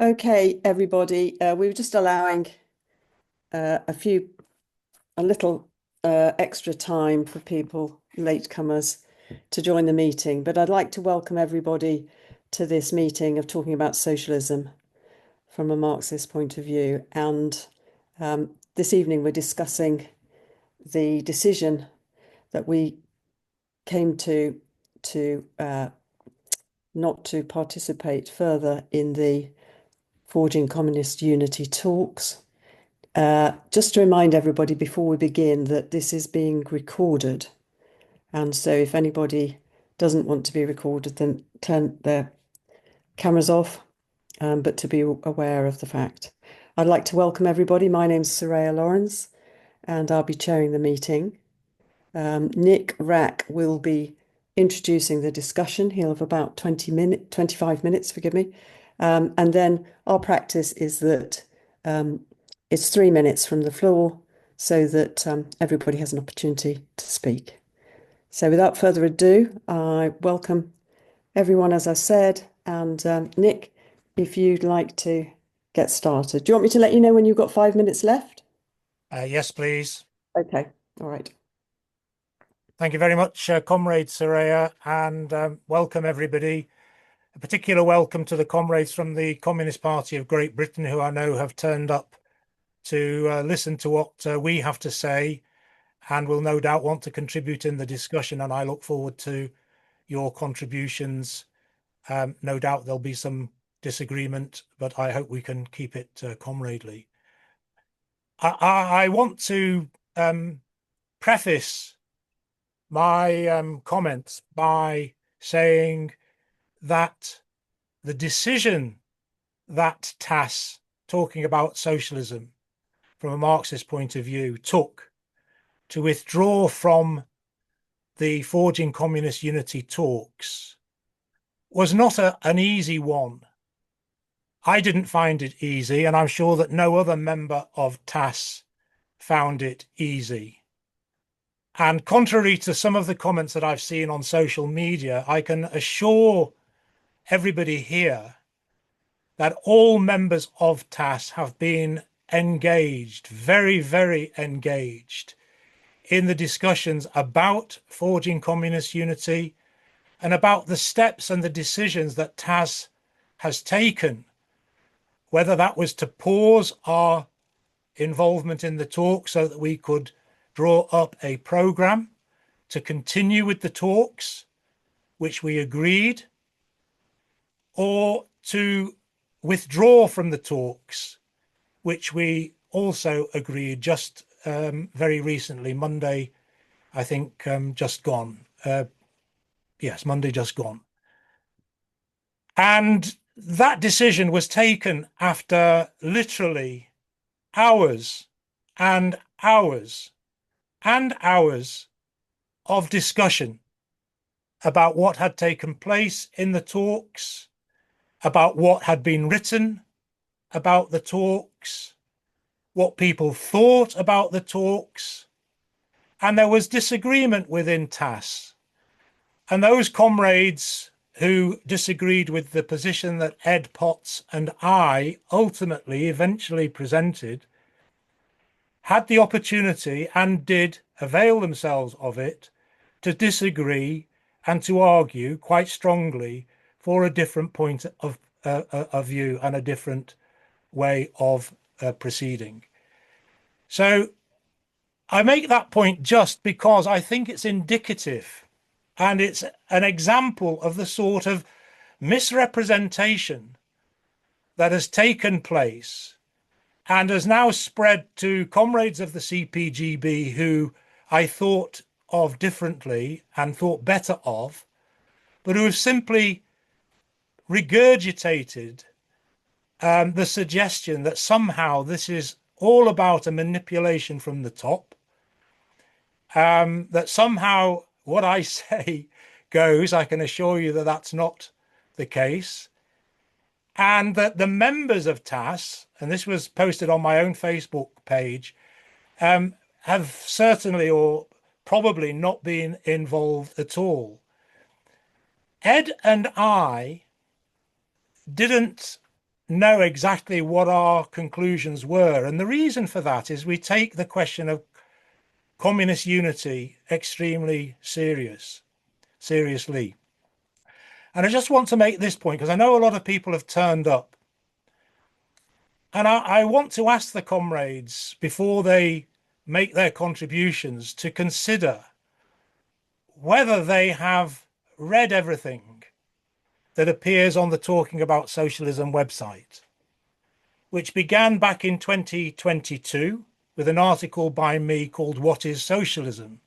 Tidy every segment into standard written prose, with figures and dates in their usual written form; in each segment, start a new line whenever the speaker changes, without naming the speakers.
Okay, everybody, we were just allowing a little extra time for people, latecomers, to join the meeting. But I'd like to welcome everybody to this meeting of talking about socialism from a Marxist point of view. And this evening we're discussing the decision that we came to not to participate further in the Forging Communist Unity talks. Just to remind everybody before we begin that this is being recorded. And so if anybody doesn't want to be recorded, then turn their cameras off, but to be aware of the fact. I'd like to welcome everybody. My name's Soraya Lawrence, and I'll be chairing the meeting. Nick Wrack will be introducing the discussion. He'll have about 25 minutes, forgive me. And then our practice is that it's 3 minutes from the floor so that everybody has an opportunity to speak. So without further ado, I welcome everyone, as I said. And Nick, if you'd like to get started. Do you want me to let you know when you've got 5 minutes left?
Yes, please.
Okay, all right.
Thank you very much, Comrade Soraya, and welcome everybody. A particular welcome to the comrades from the Communist Party of Great Britain, who I know have turned up to listen to what we have to say and will no doubt want to contribute in the discussion. And I look forward to your contributions. No doubt there'll be some disagreement, but I hope we can keep it comradely. I want to preface my comments by saying that the decision that TASS, talking about socialism from a Marxist point of view, took to withdraw from the Forging Communist Unity talks was not an easy one. I didn't find it easy, and I'm sure that no other member of TASS found it easy. And contrary to some of the comments that I've seen on social media, I can assure everybody here that all members of TASS have been engaged, very, very engaged in the discussions about forging communist unity and about the steps and the decisions that TASS has taken, whether that was to pause our involvement in the talk so that we could draw up a program to continue with the talks, which we agreed, or to withdraw from the talks, which we also agreed just very recently, Monday, I think, just gone. Yes, Monday just gone. And that decision was taken after literally hours and hours and hours of discussion about what had taken place in the talks, about what had been written about the talks, what people thought about the talks, and there was disagreement within TASS. And those comrades who disagreed with the position that Ed Potts and I ultimately, eventually presented, had the opportunity and did avail themselves of it to disagree and to argue quite strongly for a different point of view and a different way of proceeding. So I make that point just because I think it's indicative and it's an example of the sort of misrepresentation that has taken place and has now spread to comrades of the CPGB who I thought of differently and thought better of, but who have simply regurgitated the suggestion that somehow this is all about a manipulation from the top, that somehow what I say goes. I can assure you that that's not the case. And that the members of TASS, and this was posted on my own Facebook page, have certainly or probably not been involved at all. Ed and I didn't know exactly what our conclusions were. And the reason for that is we take the question of communist unity extremely seriously. And I just want to make this point because I know a lot of people have turned up. And I want to ask the comrades before they make their contributions to consider whether they have read everything that appears on the Talking About Socialism website, which began back in 2022 with an article by me called What is Socialism?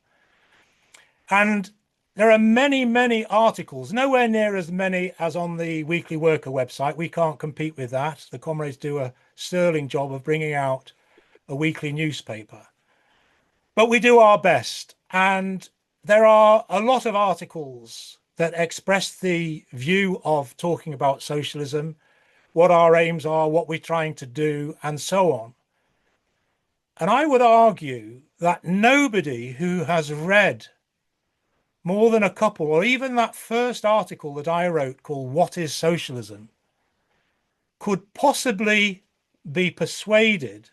And there are many, many articles, nowhere near as many as on the Weekly Worker website. We can't compete with that. The comrades do a sterling job of bringing out a weekly newspaper. But we do our best. And there are a lot of articles that express the view of Talking About Socialism, what our aims are, what we're trying to do, and so on. And I would argue that nobody who has read more than a couple, or even that first article that I wrote called What is Socialism, could possibly be persuaded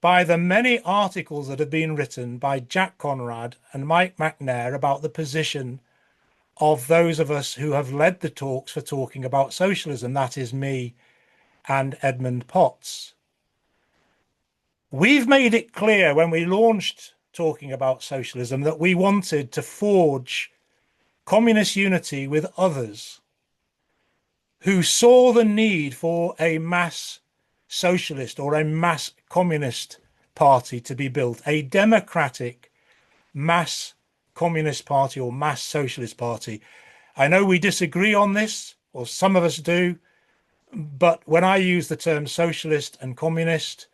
by the many articles that have been written by Jack Conrad and Mike McNair about the position of those of us who have led the talks for Talking About Socialism, that is me and Edmund Potts. We've made it clear when we launched Talking About Socialism that we wanted to forge communist unity with others who saw the need for a mass socialist or a mass communist party to be built, a democratic mass communist party or mass socialist party. I know we disagree on this, or some of us do, but when I use the term socialist and communist,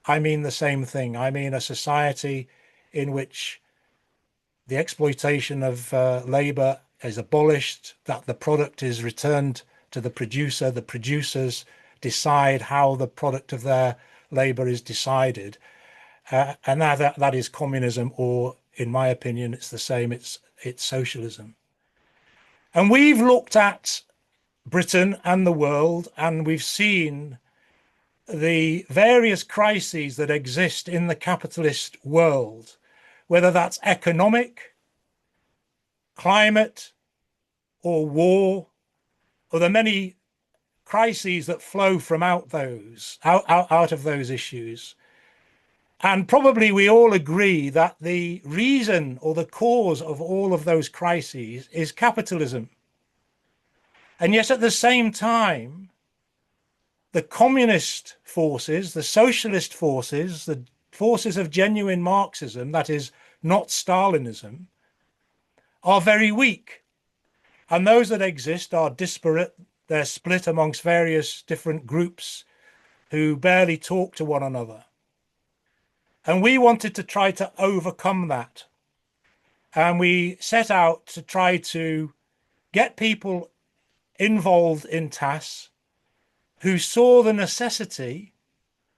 I mean the same thing. I mean a society in which the exploitation of labor is abolished, that the product is returned to the producer, the producers decide how the product of their labor is decided. And that is communism, or in my opinion, it's the same, it's socialism. And we've looked at Britain and the world, and we've seen the various crises that exist in the capitalist world, whether that's economic, climate, or war, or the many crises that flow from out of those issues. And probably we all agree that the reason or the cause of all of those crises is capitalism. And yet at the same time, the communist forces, the socialist forces, the forces of genuine Marxism, that is not Stalinism, are very weak. And those that exist are disparate. They're split amongst various different groups who barely talk to one another. And we wanted to try to overcome that. And we set out to try to get people involved in TAS who saw the necessity,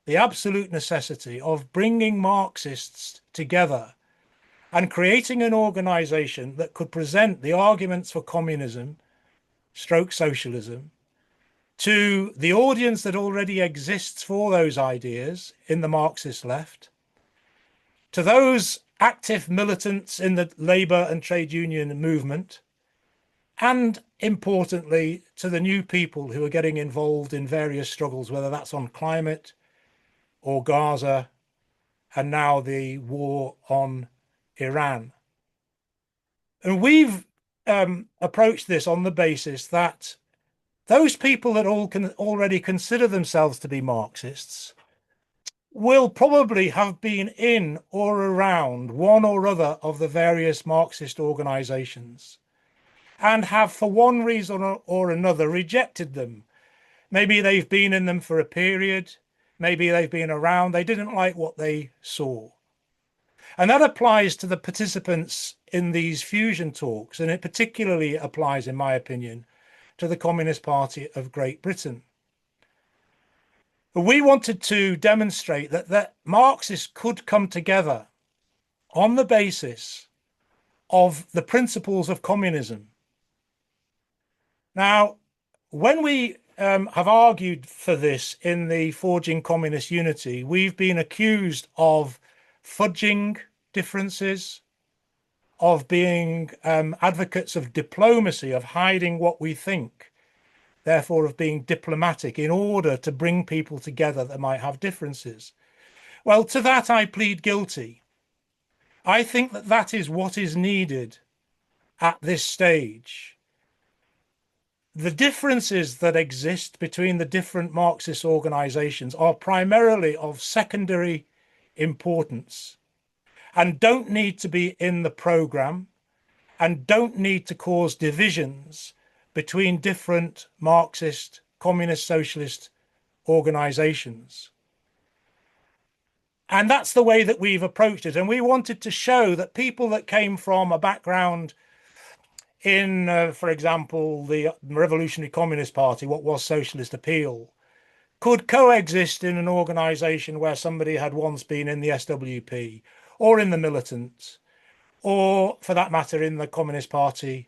the absolute necessity of bringing Marxists together and creating an organization that could present the arguments for communism, stroke socialism, to the audience that already exists for those ideas in the Marxist left, to those active militants in the labor and trade union movement, and importantly, to the new people who are getting involved in various struggles, whether that's on climate or Gaza, and now the war on Iran. And we've approached this on the basis that those people that all can already consider themselves to be Marxists will probably have been in or around one or other of the various Marxist organizations and have, for one reason or another, rejected them. Maybe they've been in them for a period, maybe they've been around, they didn't like what they saw. And that applies to the participants in these fusion talks, and it particularly applies, in my opinion, to the Communist Party of Great Britain. We wanted to demonstrate that Marxists could come together on the basis of the principles of communism. Now, when we have argued for this in the Forging Communist Unity, we've been accused of fudging differences, of being advocates of diplomacy, of hiding what we think, therefore of being diplomatic in order to bring people together that might have differences. Well, to that I plead guilty. I think that that is what is needed at this stage. The differences that exist between the different Marxist organizations are primarily of secondary importance and don't need to be in the program and don't need to cause divisions between different Marxist, communist, socialist organizations. And that's the way that we've approached it. And we wanted to show that people that came from a background in, for example, the Revolutionary Communist Party, what was Socialist Appeal, could coexist in an organization where somebody had once been in the SWP or in the militants, or for that matter, in the Communist Party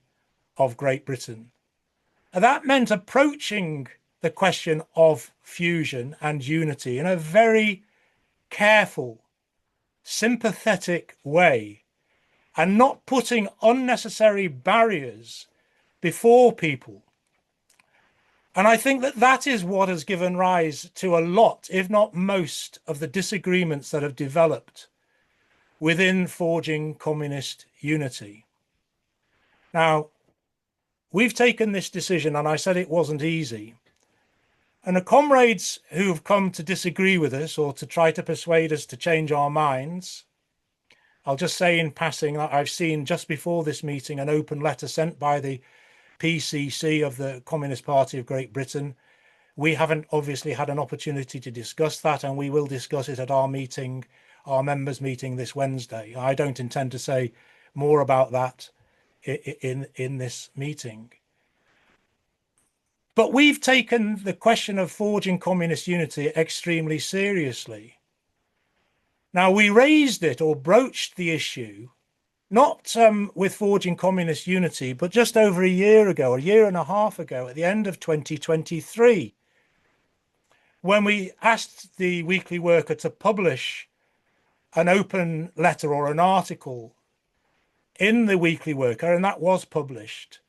of Great Britain. And that meant approaching the question of fusion and unity in a very careful, sympathetic way, and not putting unnecessary barriers before people. And I think that that is what has given rise to a lot, if not most, of the disagreements that have developed within Forging Communist Unity. Now, we've taken this decision, and I said it wasn't easy. And the comrades who have come to disagree with us or to try to persuade us to change our minds, I'll just say in passing that I've seen just before this meeting an open letter sent by the PCC of the Communist Party of Great Britain. We haven't obviously had an opportunity to discuss that, and we will discuss it at our meeting, our members' meeting this Wednesday. I don't intend to say more about that in this meeting. But we've taken the question of forging communist unity extremely seriously. Now, we raised it or broached the issue, not with Forging Communist Unity, but just over a year ago, a year and a half ago, at the end of 2023, when we asked the Weekly Worker to publish an open letter or an article in the Weekly Worker, and that was published.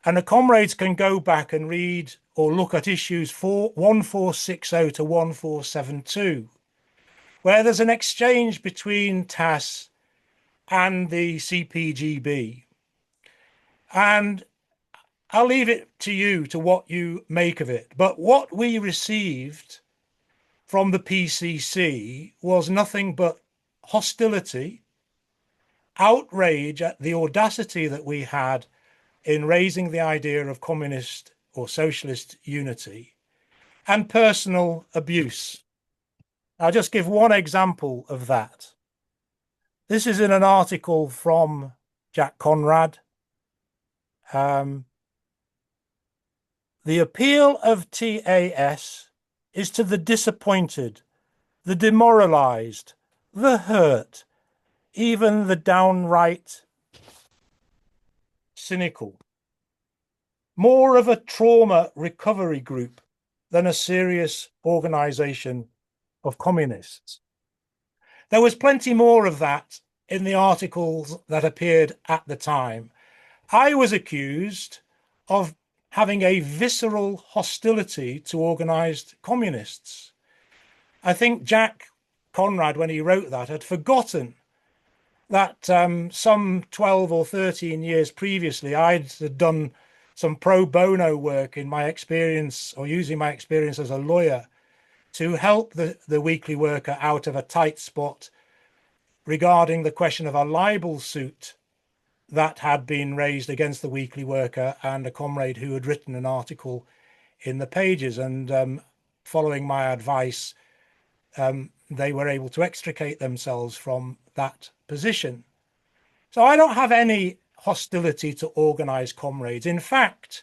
And the comrades can go back and read or look at issues 1460 to 1472. Where there's an exchange between TAS and the CPGB. And I'll leave it to you to what you make of it. But what we received from the PCC was nothing but hostility, outrage at the audacity that we had in raising the idea of communist or socialist unity, and personal abuse. I'll just give one example of that. This is in an article from Jack Conrad. The appeal of TAS is to the disappointed, the demoralized, the hurt, even the downright cynical. More of a trauma recovery group than a serious organization of communists. There was plenty more of that in the articles that appeared at the time. I was accused of having a visceral hostility to organized communists. I think Jack Conrad, when he wrote that, had forgotten that some 12 or 13 years previously, I'd done some pro bono work in my experience, or using my experience as a lawyer, to help the Weekly Worker out of a tight spot regarding the question of a libel suit that had been raised against the Weekly Worker and a comrade who had written an article in the pages. And following my advice, they were able to extricate themselves from that position. So I don't have any hostility to organized comrades. In fact,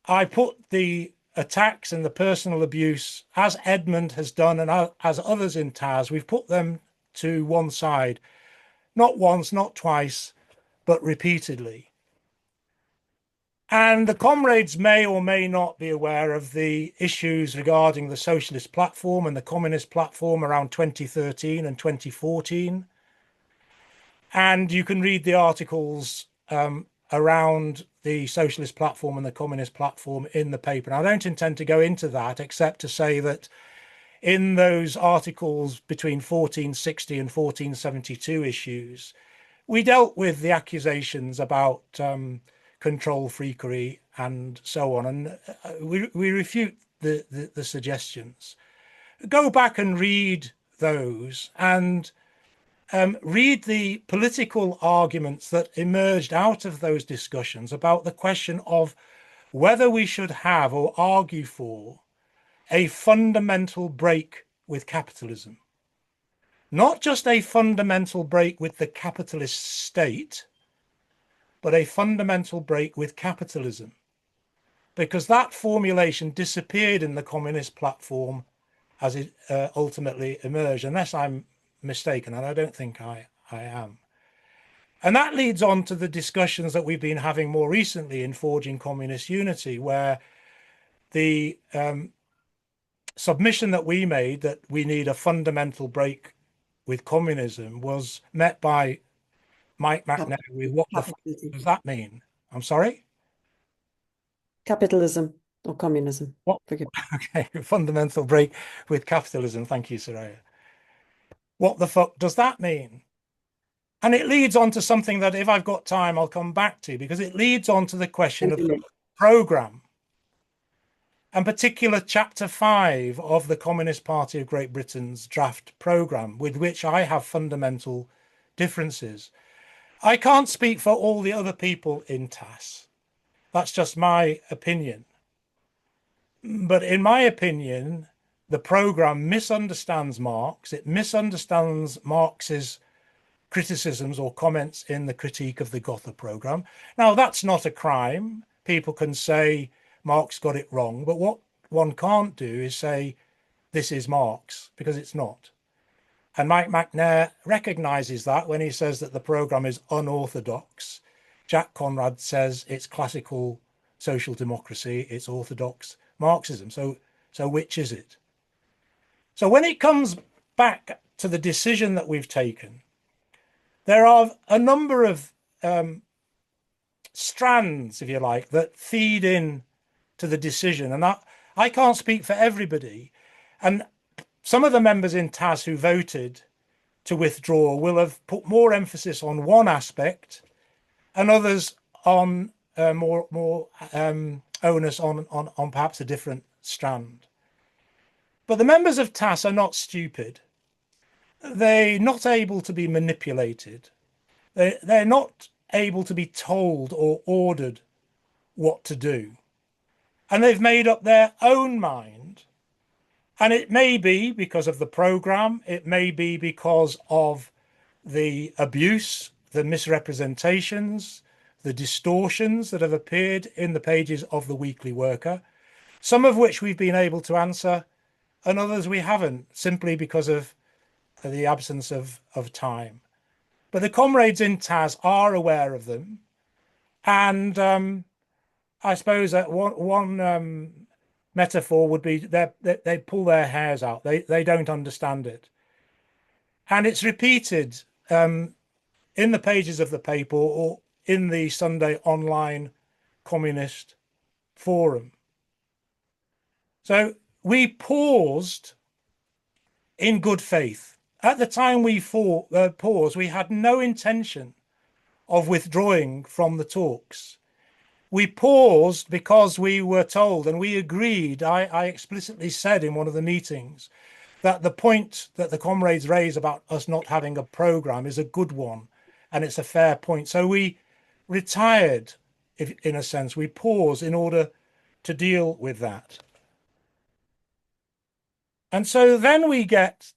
I put the attacks and the personal abuse, as Edmund has done and as others in TAS, we've put them to one side, not once, not twice, but repeatedly. And the comrades may or may not be aware of the issues regarding the socialist platform and the communist platform around 2013 and 2014. And you can read the articles around the socialist platform and the communist platform in the paper. And I don't intend to go into that, except to say that in those articles between 1460 and 1472 issues, we dealt with the accusations about control freakery and so on, and we refute the suggestions. Go back and read those and read the political arguments that emerged out of those discussions about the question of whether we should have or argue for a fundamental break with capitalism. Not just a fundamental break with the capitalist state, but a fundamental break with capitalism. Because that formulation disappeared in the communist platform as it ultimately emerged, unless I'm mistaken, and I don't think I am. And that leads on to the discussions that we've been having more recently in Forging Communist Unity, where the submission that we made that we need a fundamental break with communism was met by Mike McNair with what the fuck does that mean? I'm sorry?
Capitalism or communism.
What?
Forgive
Okay, fundamental break with capitalism. Thank you, Soraya. What the fuck does that mean? And it leads on to something that, if I've got time, I'll come back to, because it leads on to the question of the program, and particular chapter 5 of the Communist Party of Great Britain's draft program, with which I have fundamental differences. I can't speak for all the other people in TAS. That's just my opinion. But in my opinion, the program misunderstands Marx. It misunderstands Marx's criticisms or comments in the critique of the Gotha program. Now, that's not a crime. People can say Marx got it wrong, but what one can't do is say this is Marx, because it's not. And Mike McNair recognizes that when he says that the program is unorthodox. Jack Conrad says it's classical social democracy, it's orthodox Marxism. So which is it? So when it comes back to the decision that we've taken, there are a number of strands, if you like, that feed in to the decision. And I can't speak for everybody. And some of the members in TAS who voted to withdraw will have put more emphasis on one aspect and others on more onus on perhaps a different strand. But the members of TAS are not stupid. They're not able to be manipulated. They're not able to be told or ordered what to do. And they've made up their own mind. And it may be because of the program. It may be because of the abuse, the misrepresentations, the distortions that have appeared in the pages of the Weekly Worker, some of which we've been able to answer and others we haven't, simply because of the absence of time. But the comrades in TAS are aware of them. And I suppose that one metaphor would be they pull their hairs out. They don't understand it. And it's repeated in the pages of the paper or in the Sunday online communist forum. So we paused in good faith. At the time we paused, we had no intention of withdrawing from the talks. We paused because we were told, and we agreed, I explicitly said in one of the meetings, that the point that the comrades raise about us not having a program is a good one, and it's a fair point. So we retired, in a sense. We paused in order to deal with that. And so then we get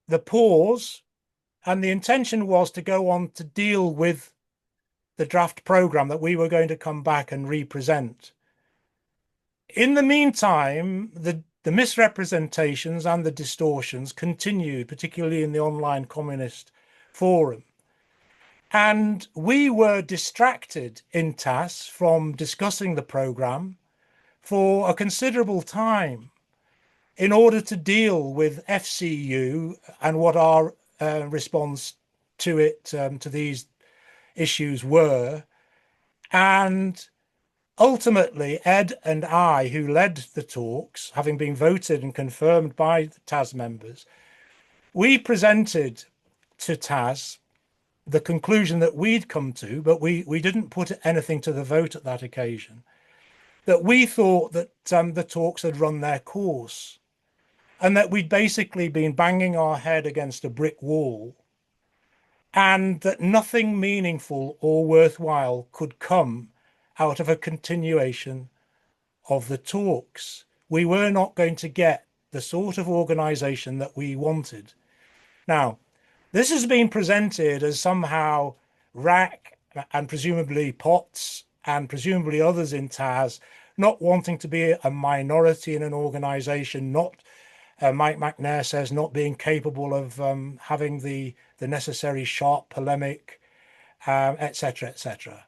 the pause, and the intention was to go on to deal with the draft program that we were going to come back and represent. In the meantime, the misrepresentations and the distortions continued, particularly in the online communist forum. And we were distracted in TAS from discussing the programme for a considerable time in order to deal with FCU and what our response to it, to these issues were. And ultimately, Ed and I, who led the talks, having been voted and confirmed by the TAS members, we presented to TAS the conclusion that we'd come to, but we didn't put anything to the vote at that occasion, that we thought that the talks had run their course and that we'd basically been banging our head against a brick wall and that nothing meaningful or worthwhile could come out of a continuation of the talks. We were not going to get the sort of organisation that we wanted. Now, this has been presented as somehow Wrack and presumably Potts and presumably others in TAS not wanting to be a minority in an organisation, not Mike McNair says not being capable of having the necessary sharp polemic, etc., etc.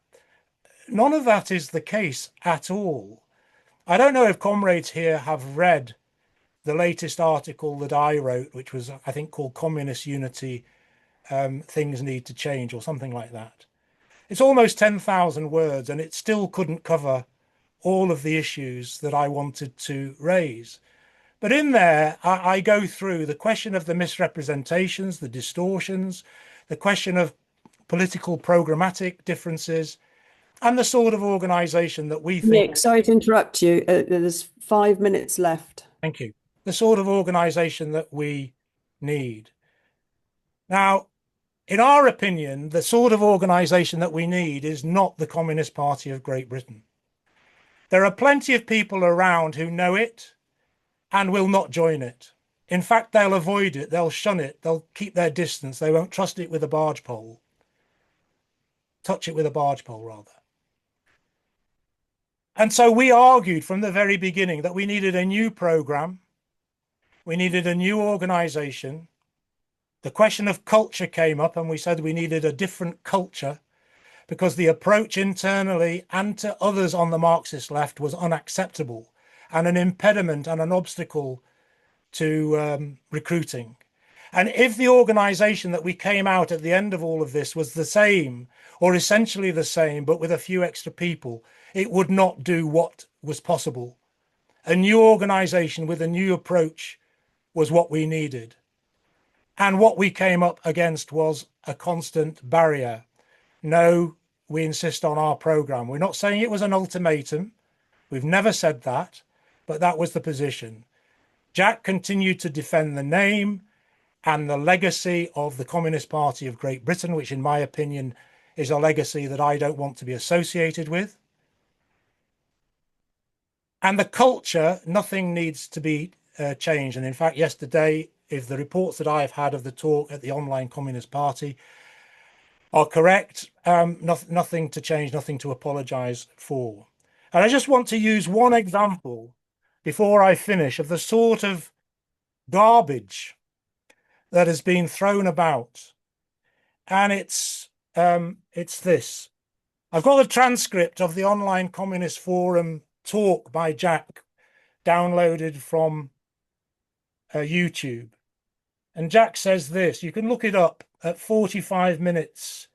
None of that is the case at all. I don't know if comrades here have read the latest article that I wrote, which was, I think, called Communist Unity, Things Need to Change, or something like that. It's almost 10,000 words, and it still couldn't cover all of the issues that I wanted to raise. But in there, I go through the question of the misrepresentations, the distortions, the question of political programmatic differences, and the sort of organisation that we think...
Nick, sorry to interrupt you. There's 5 minutes left.
Thank you. The sort of organisation that we need. Now, in our opinion, the sort of organisation that we need is not the Communist Party of Great Britain. There are plenty of people around who know it and will not join it. In fact, they'll avoid it, they'll shun it, they'll keep their distance, they won't trust it with a barge pole. Touch it with a barge pole, rather. And so we argued from the very beginning that we needed a new programme, we needed a new organisation. The question of culture came up, and we said we needed a different culture because the approach internally and to others on the Marxist left was unacceptable and an impediment and an obstacle to recruiting. And if the organisation that we came out at the end of all of this was the same, or essentially the same, but with a few extra people, it would not do what was possible. A new organisation with a new approach was what we needed. And what we came up against was a constant barrier. No, we insist on our programme. We're not saying it was an ultimatum. We've never said that, but that was the position. Jack continued to defend the name and the legacy of the Communist Party of Great Britain, which in my opinion is a legacy that I don't want to be associated with. And the culture, nothing needs to be changed. And in fact, yesterday, if the reports that I've had of the talk at the online Communist Party are correct, nothing to change, nothing to apologise for. And I just want to use one example before I finish of the sort of garbage that has been thrown about. And it's this. I've got a transcript of the online Communist Forum talk by Jack downloaded from YouTube. And Jack says this, you can look it up at 45 minutes.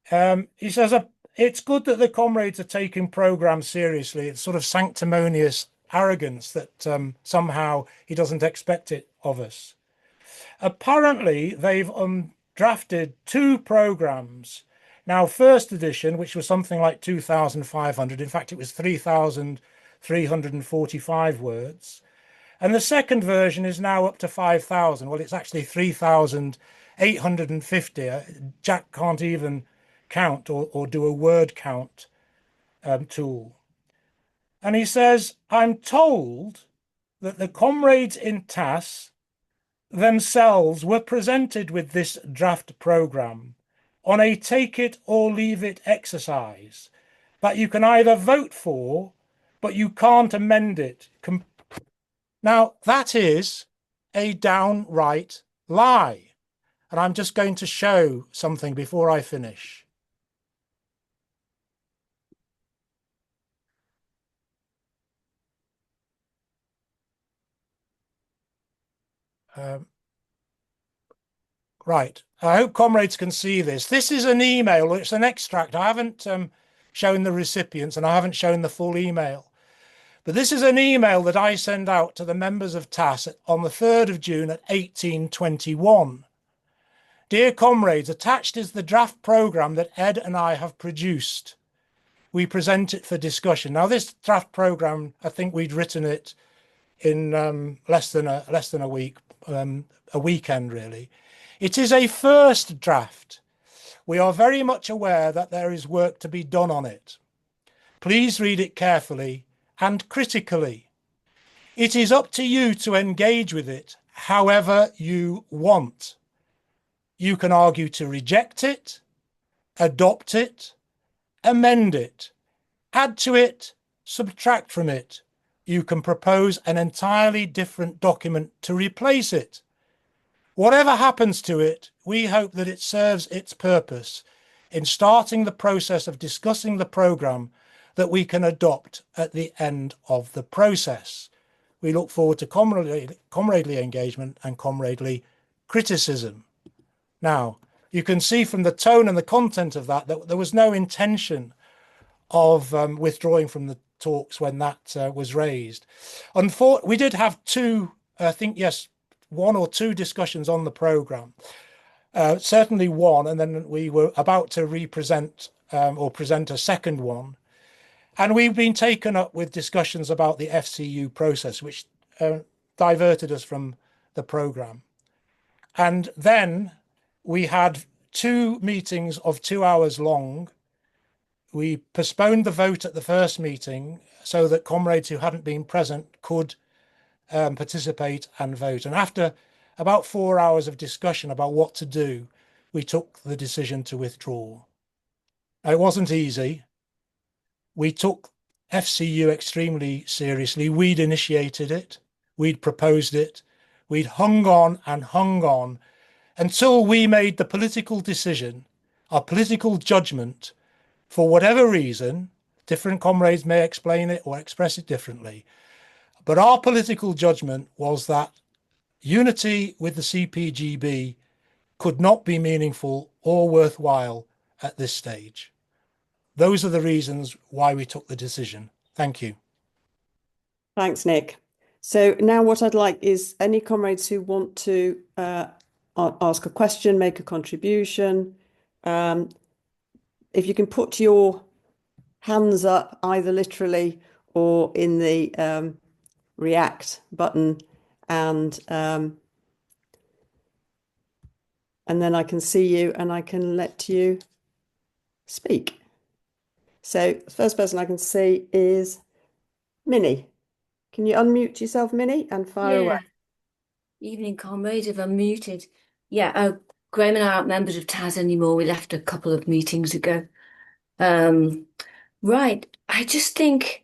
He says, it's good that the comrades are taking programmes seriously. It's sort of sanctimonious arrogance that somehow he doesn't expect it of us. Apparently, they've drafted 2 programmes. Now, first edition, which was something like 2,500, in fact, it was 3,345 words. And the second version is now up to 5,000. Well, it's actually 3,850. Jack can't even count or do a word count tool. And he says, I'm told that the comrades in TAS themselves were presented with this draft programme on a take it or leave it exercise that you can either vote for, but you can't amend it. Now, that is a downright lie. and I'm just going to show something before I finish. Right, I hope comrades can see this. This is an email, it's an extract. I haven't shown the recipients and I haven't shown the full email. But this is an email that I send out to the members of TAS on the 3rd of June at 1821. Dear comrades, attached is the draft programme that Ed and I have produced. We present it for discussion. Now, this draft programme, I think we'd written it in less than a week, a weekend really. It is a first draft. We are very much aware that there is work to be done on it. Please read it carefully and critically. It is up to you to engage with it however you want. You can argue to reject it, adopt it, amend it, add to it, subtract from it. You can propose an entirely different document to replace it. Whatever happens to it, we hope that it serves its purpose in starting the process of discussing the programme that we can adopt at the end of the process. We look forward to comradely engagement and comradely criticism. Now, you can see from the tone and the content of that there was no intention of withdrawing from the talks when that was raised. We did have one or two discussions on the programme. Certainly one, and then we were about to represent or present a second one. And we've been taken up with discussions about the FCU process, which diverted us from the programme. And then we had two meetings of 2 hours long. We postponed the vote at the first meeting so that comrades who hadn't been present could participate and vote. And after about 4 hours of discussion about what to do, we took the decision to withdraw. Now, it wasn't easy. We took FCU extremely seriously. We'd initiated it. We'd proposed it. We'd hung on until we made the political decision, our political judgment, for whatever reason. Different comrades may explain it or express it differently. But our political judgment was that unity with the CPGB could not be meaningful or worthwhile at this stage. Those are the reasons why we took the decision. Thank you.
Thanks, Nick. So now what I'd like is any comrades who want to ask a question, make a contribution. If you can put your hands up either literally or in the react button, and then I can see you and I can let you speak. So the first person I can see is Minnie. Can you unmute yourself, Minnie, and fire away?
Evening, comrades, if I'm muted. Yeah, Graham and I aren't members of TAS anymore. We left a couple of meetings ago. Right, I just think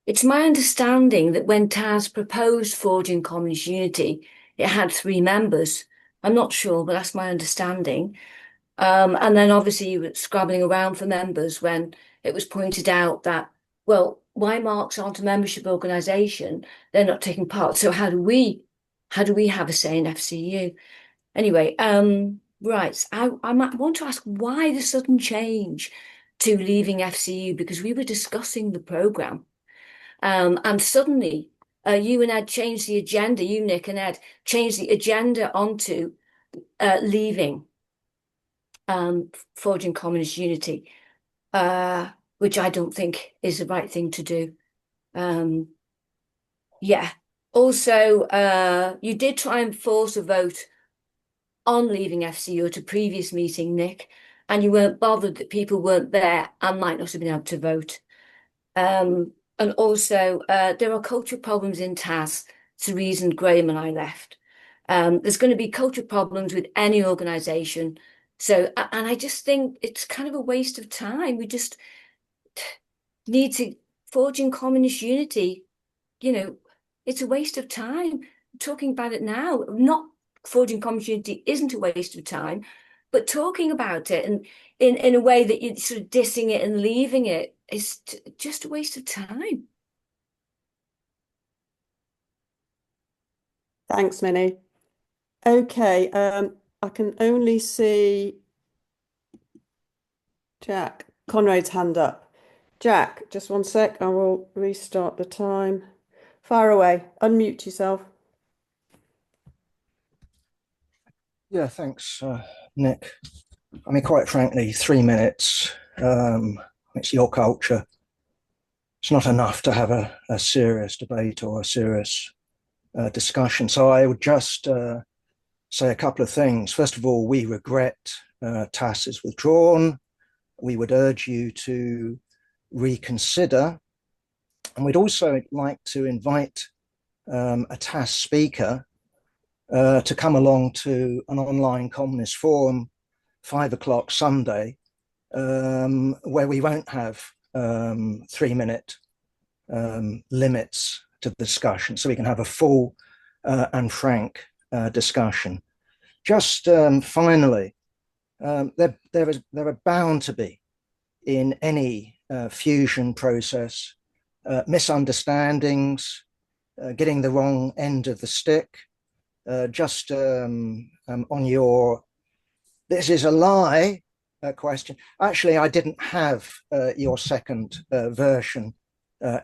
it's my understanding that when TAS proposed forging communist unity, it had 3 members. I'm not sure, but that's my understanding. And then obviously you were scrabbling around for members when it was pointed out that, well, why Marks aren't a membership organisation? They're not taking part. So how do we have a say in FCU? Anyway, right. I might want to ask why the sudden change to leaving FCU, because we were discussing the programme. And suddenly you and Ed changed the agenda, you, Nick and Ed, changed the agenda onto leaving forging communist unity, which I don't think is the right thing to do. Yeah. Also, you did try and force a vote on leaving FCU at a previous meeting, Nick, and you weren't bothered that people weren't there and might not have been able to vote. And also, there are cultural problems in TAS. It's the reason Graham and I left. There's going to be cultural problems with any organisation. So, and I just think it's kind of a waste of time. We just need to forge in communist unity. You know, it's a waste of time talking about it now. Not forging common unity isn't a waste of time, but talking about it and in a way that you're sort of dissing it and leaving it is just a waste of time.
Thanks, Minnie. Okay, I can only see Jack Conrad's hand up. Jack, just one sec. I will restart the time. Fire away. Unmute yourself.
Yeah, thanks, Nick. I mean, quite frankly, 3 minutes, it's your culture. It's not enough to have a serious debate or a serious discussion. So I would just say a couple of things. First of all, we regret TAS is withdrawn. We would urge you to reconsider. And we'd also like to invite a TAS speaker to come along to an online communist forum, 5 o'clock Sunday, where we won't have 3 minute limits to the discussion, so we can have a full and frank discussion. Just finally, there are bound to be in any fusion process misunderstandings, getting the wrong end of the stick. Just on your "this is a lie" question, actually, I didn't have your second version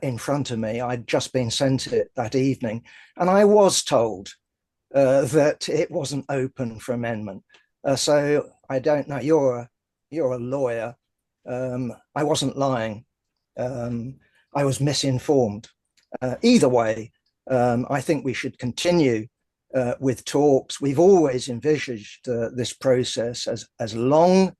in front of me. I'd just been sent it that evening, and I was told that it wasn't open for amendment. So I don't know. You're a lawyer. I wasn't lying. I was misinformed. Either way, I think we should continue with talks. We've always envisaged this process as long,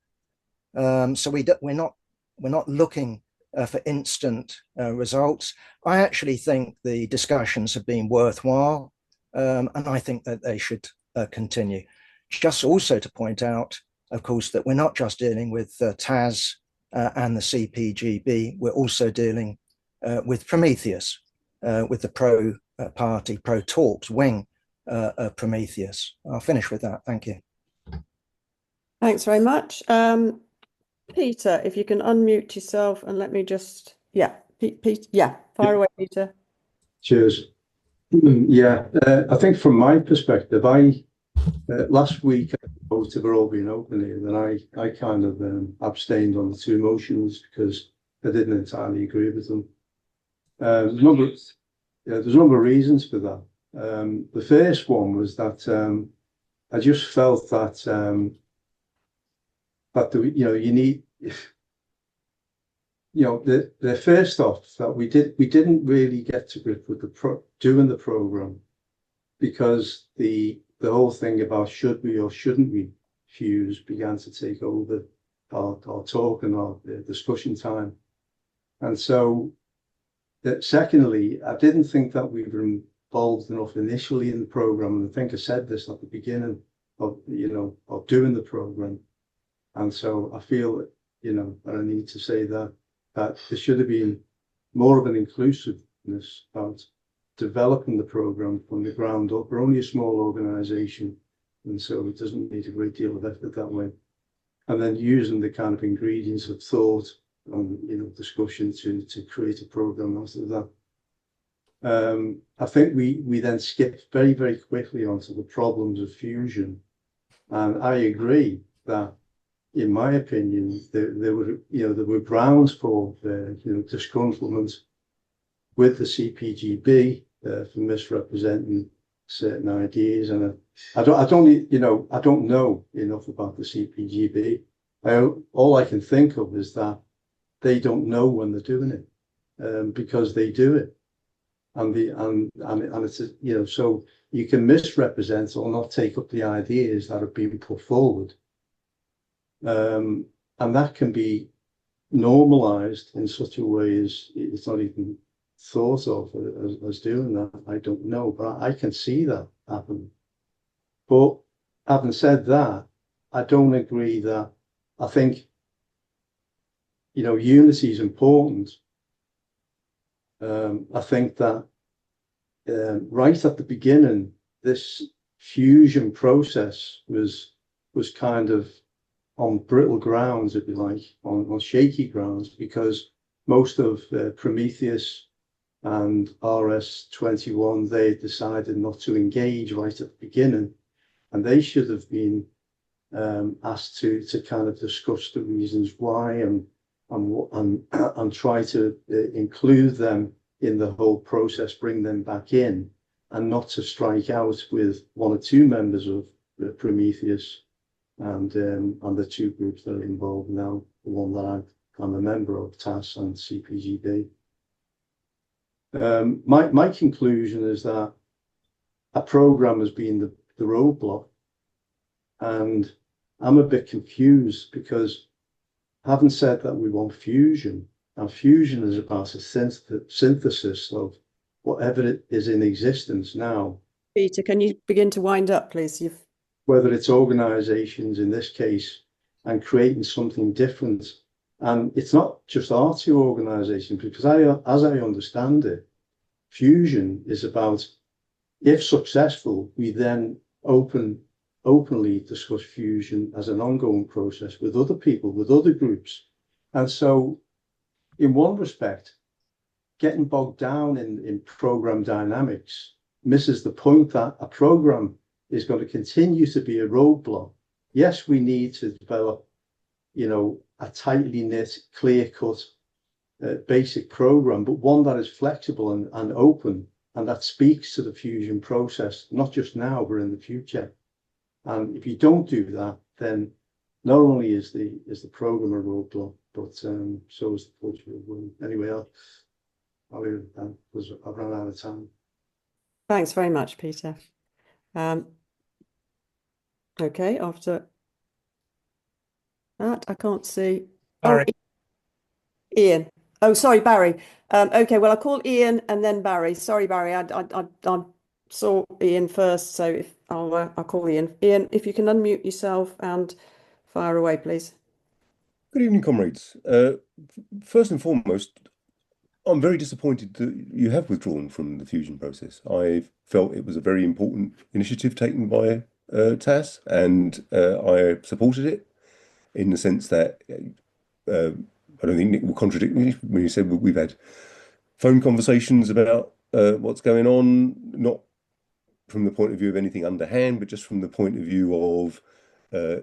so we're not looking for instant results. I actually think the discussions have been worthwhile, and I think that they should continue. Just also to point out, of course, that we're not just dealing with TAS and the CPGB, we're also dealing with Prometheus, with the pro-party, pro-talks wing of Prometheus. I'll finish with that. Thank you.
Thanks very much. Peter, if you can unmute yourself and let me just, fire away, Peter.
Cheers. I think from my perspective, last week I voted for all being open here, and I kind of abstained on the 2 motions because I didn't entirely agree with them. There's a number of reasons for that. The first one was that I just felt that you need, the first off that we didn't really get to grip with doing the program, because the whole thing about should we or shouldn't we fuse began to take over our talk and our discussion time. And so secondly, I didn't think that we were involved enough initially in the program, and I think I said this at the beginning of doing the program. And so I feel that I need to say that there should have been more of an inclusiveness about developing the program from the ground up. We're only a small organization, and so it doesn't need a great deal of effort that way. And then using the kind of ingredients of thought and discussion to create a program after that. I think we then skipped very, very quickly onto the problems of fusion, and I agree that, in my opinion, there were grounds for disgruntlement with the CPGB for misrepresenting certain ideas, and I don't know enough about the CPGB. All I can think of is that they don't know when they're doing it, because they do it, and it's so you can misrepresent or not take up the ideas that are being put forward. And that can be normalized in such a way as it's not even thought of as doing that. I don't know, but I can see that happen. But having said that, I don't agree that I think unity is important. I think that right at the beginning, this fusion process was kind of on brittle grounds, if you like, on shaky grounds, because most of Prometheus and RS-21, they decided not to engage right at the beginning, and they should have been asked to kind of discuss the reasons why and try to include them in the whole process, bring them back in, and not to strike out with one or two members of Prometheus and the two groups that are involved now, the one that I'm a member of, TAS and CPGB. My conclusion is that a program has been the roadblock, and I'm a bit confused because having said that we want fusion, and fusion is about a synthesis of whatever is in existence now.
Peter, can you begin to wind up, please?
Whether it's organizations in this case and creating something different. And it's not just our two organizations, because as I understand it, fusion is about, if successful, we then openly discuss fusion as an ongoing process with other people, with other groups. And so in one respect, getting bogged down in program dynamics misses the point that a program is going to continue to be a roadblock. Yes, we need to develop, a tightly knit, clear-cut, basic program, but one that is flexible and open, and that speaks to the fusion process, not just now, but in the future. And if you don't do that, then not only is the program a roadblock, but so is the culture of work. Anyway, I'll leave it then because I've run out of time.
Thanks very much, Peter. Okay, after that, I can't see.
Barry.
Oh, Ian. Oh, sorry, Barry. Okay, well, I'll call Ian and then Barry. Sorry, Barry. I saw Ian first, so if I'll call Ian. Ian, if you can unmute yourself and fire away, please.
Good evening, comrades. First and foremost, I'm very disappointed that you have withdrawn from the fusion process. I felt it was a very important initiative taken by TAS, and I supported it in the sense that I don't think Nick will contradict me when he said we've had phone conversations about what's going on, not from the point of view of anything underhand, but just from the point of view of,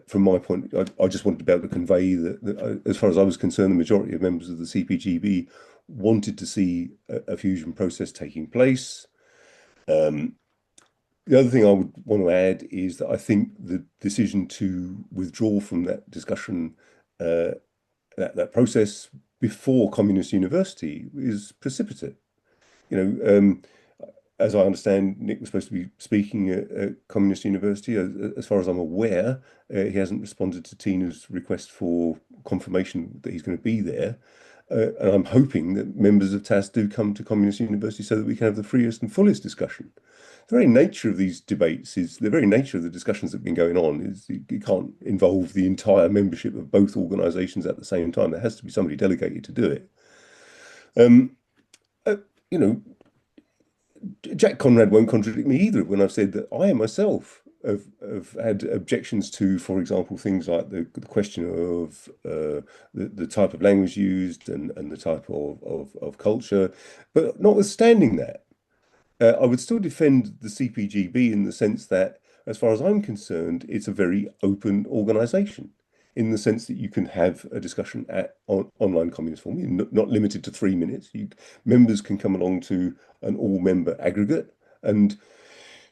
from my point, I just wanted to be able to convey that as far as I was concerned, the majority of members of the CPGB wanted to see a fusion process taking place. The other thing I would want to add is that I think the decision to withdraw from that discussion, that process before Communist University is precipitate. As I understand, Nick was supposed to be speaking at Communist University. As far as I'm aware, he hasn't responded to Tina's request for confirmation that he's going to be there. And I'm hoping that members of TAS do come to Communist University so that we can have the freest and fullest discussion. The very nature of these debates is the very nature of the discussions that have been going on is you can't involve the entire membership of both organisations at the same time. There has to be somebody delegated to do it. Jack Conrad won't contradict me either when I've said that I myself have had objections to, for example, things like the question of the type of language used and the type of culture. But notwithstanding that, I would still defend the CPGB in the sense that, as far as I'm concerned, it's a very open organisation, in the sense that you can have a discussion at online communist forum, not limited to 3 minutes. Members can come along to an all-member aggregate, and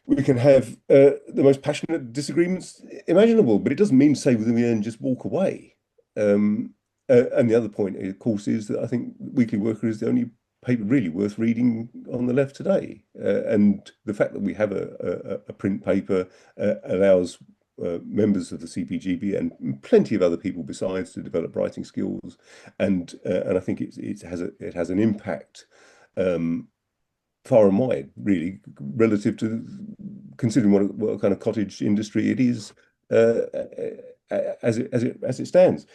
we can have the most passionate disagreements imaginable, but it doesn't mean to say within the end just walk away. And the other point, of course, is that I think Weekly Worker is the only paper really worth reading on the left today. And the fact that we have a print paper allows members of the CPGB and plenty of other people besides to develop writing skills, and I think it has an impact far and wide, really, relative to considering what kind of cottage industry it is as it stands.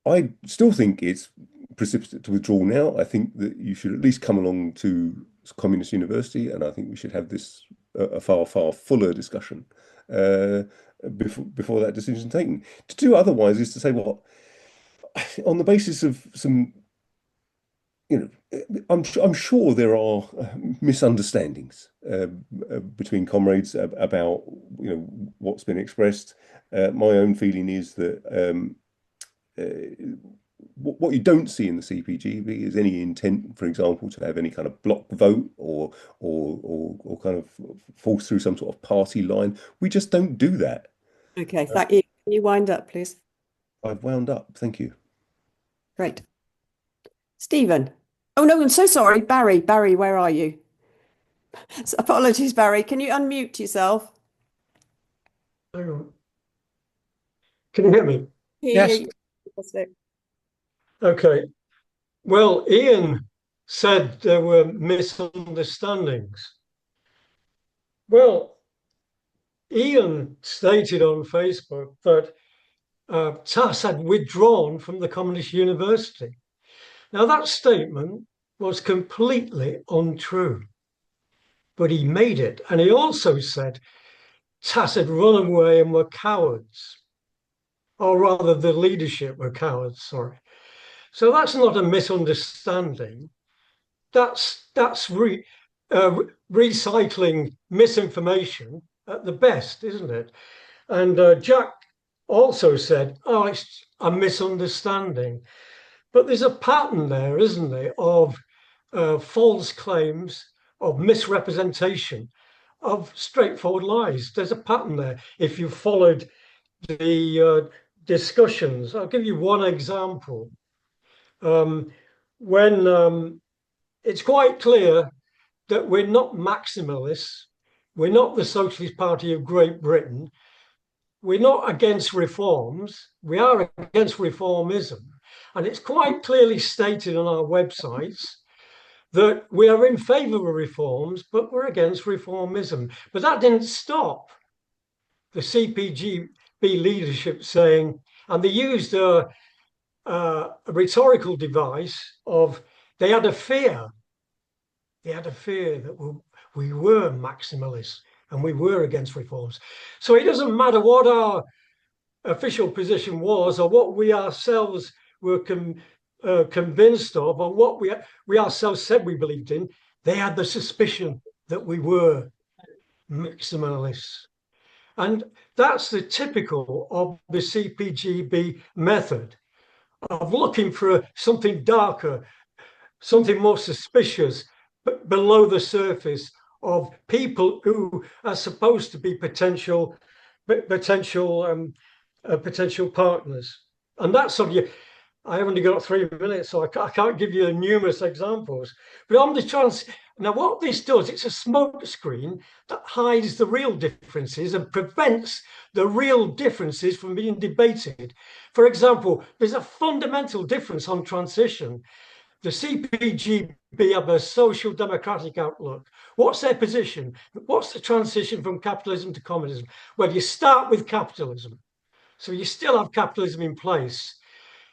I still think it's precipitate to withdraw now. I think that you should at least come along to Communist University, and I think we should have this a far, far fuller discussion before that decision is taken. To do otherwise is to say, well, on the basis of some, I'm sure there are misunderstandings between comrades about what's been expressed. My own feeling is that what you don't see in the CPGB is any intent, for example, to have any kind of block vote or kind of force through some sort of party line. We just don't do that.
Okay, thank you. Can you wind up, please?
I've wound up. Thank you.
Great. Stephen. Oh, no, I'm so sorry. Barry, where are you? So, apologies, Barry. Can you unmute yourself?
Hang on. Can you hear me?
Yes.
Okay. Well, Ian said there were misunderstandings. Well, Ian stated on Facebook that TAS had withdrawn from the Communist University. Now, that statement was completely untrue, but he made it. And he also said TAS had run away and were cowards, or rather the leadership were cowards, sorry. So that's not a misunderstanding. That's recycling misinformation at the best, isn't it? And Jack also said, oh, it's a misunderstanding. But there's a pattern there, isn't there, of false claims, of misrepresentation, of straightforward lies. There's a pattern there. If you followed the discussions, I'll give you one example. When it's quite clear that we're not maximalists, we're not the Socialist Party of Great Britain, we're not against reforms, we are against reformism. And it's quite clearly stated on our websites that we are in favour of reforms, but we're against reformism. But that didn't stop the CPGB leadership saying, and they used a rhetorical device of, they had a fear that we were maximalists and we were against reforms. So it doesn't matter what our official position was or what we ourselves were convinced of or what we ourselves said we believed in, they had the suspicion that we were maximalists. And that's the typical of the CPGB method of looking for something darker, something more suspicious, but below the surface of people who are supposed to be potential partners. And that's of you. I only got 3 minutes, so I can't give you numerous examples. But on the chance, now what this does, it's a smoke screen that hides the real differences and prevents the real differences from being debated. For example, there's a fundamental difference on transition. The CPGB have a social democratic outlook. What's their position? What's the transition from capitalism to communism? Well, you start with capitalism. So you still have capitalism in place.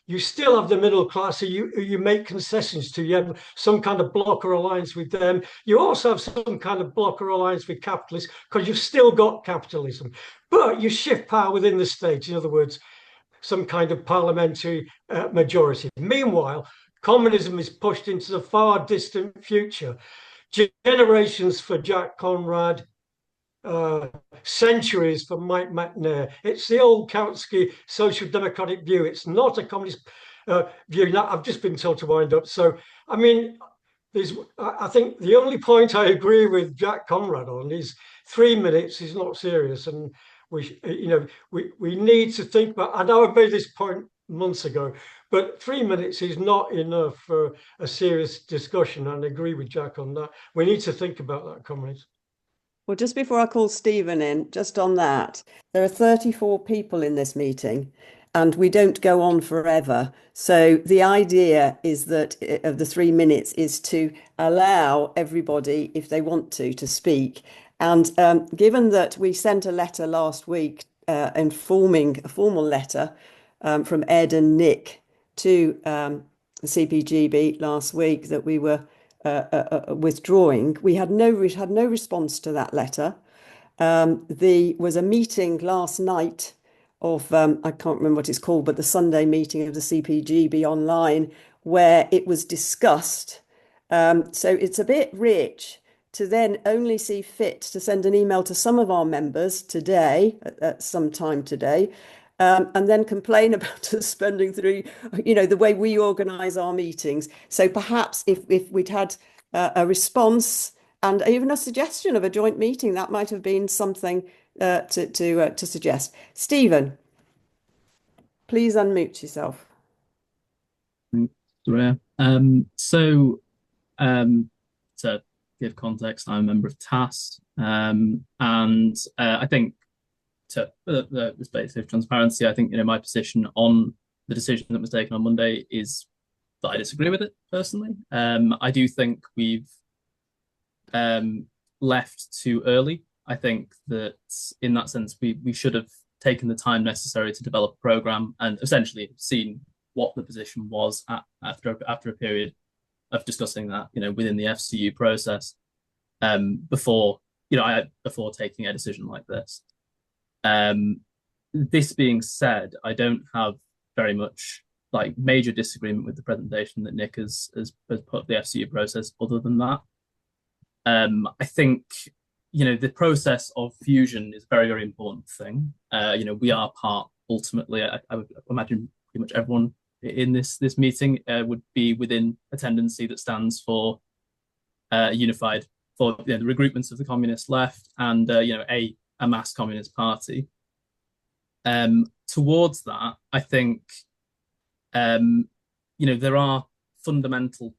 You still have the middle class who you make concessions to. You have some kind of block or alliance with them. You also have some kind of block or alliance with capitalists because you've still got capitalism. But you shift power within the state. In other words, some kind of parliamentary majority. Meanwhile, communism is pushed into the far distant future. Generations for Jack Conrad, centuries for Mike McNair. It's the old Kautsky social democratic view. It's not a communist view. Now, I've just been told to wind up. So, I mean, I think the only point I agree with Jack Conrad on is 3 minutes is not serious. And we need to think about, I know I made this point months ago, but 3 minutes is not enough for a serious discussion. And I agree with Jack on that. We need to think about that, comrades.
Well, just before I call Stephen in, just on that, there are 34 people in this meeting and we don't go on forever. So the idea is that of the 3 minutes is to allow everybody, if they want to speak. And given that we sent a letter last week informing a formal letter from Ed and Nick to the CPGB last week that we were withdrawing. We had no response to that letter. There was a meeting last night of I can't remember what it's called, but the Sunday meeting of the CPGB online where it was discussed. So it's a bit rich to then only see fit to send an email to some of our members today, at some time today, and then complain about us spending through, the way we organise our meetings. So perhaps if we'd had a response and even a suggestion of a joint meeting, that might have been something to suggest. Stephen, please unmute yourself.
Sorry. To give context, I'm a member of TAS, and I think to the space of transparency, I think my position on the decision that was taken on Monday is that I disagree with it personally. I do think we've left too early. I think that in that sense, we should have taken the time necessary to develop a program and essentially seen what the position was after a period of discussing that, within the FCU process, before taking a decision like this. This being said, I don't have very much major disagreement with the presentation that Nick has put the FCU process. Other than that, I think the process of fusion is a very, very important thing. We are part ultimately. I would imagine pretty much everyone in this meeting would be within a tendency that stands for unified, for the regroupments of the communist left and a mass communist party. Towards that, I think there are fundamental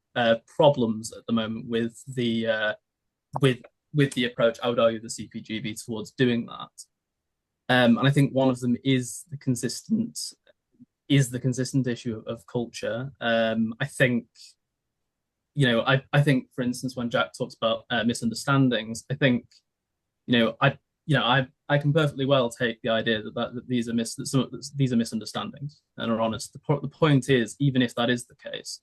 problems at the moment with the approach. I would argue the CPGB towards doing that, and I think one of them is the consistent issue of culture. I think I think, for instance, when Jack talks about misunderstandings, I think I can perfectly well take the idea that these are misunderstandings and are honest. The point is, even if that is the case,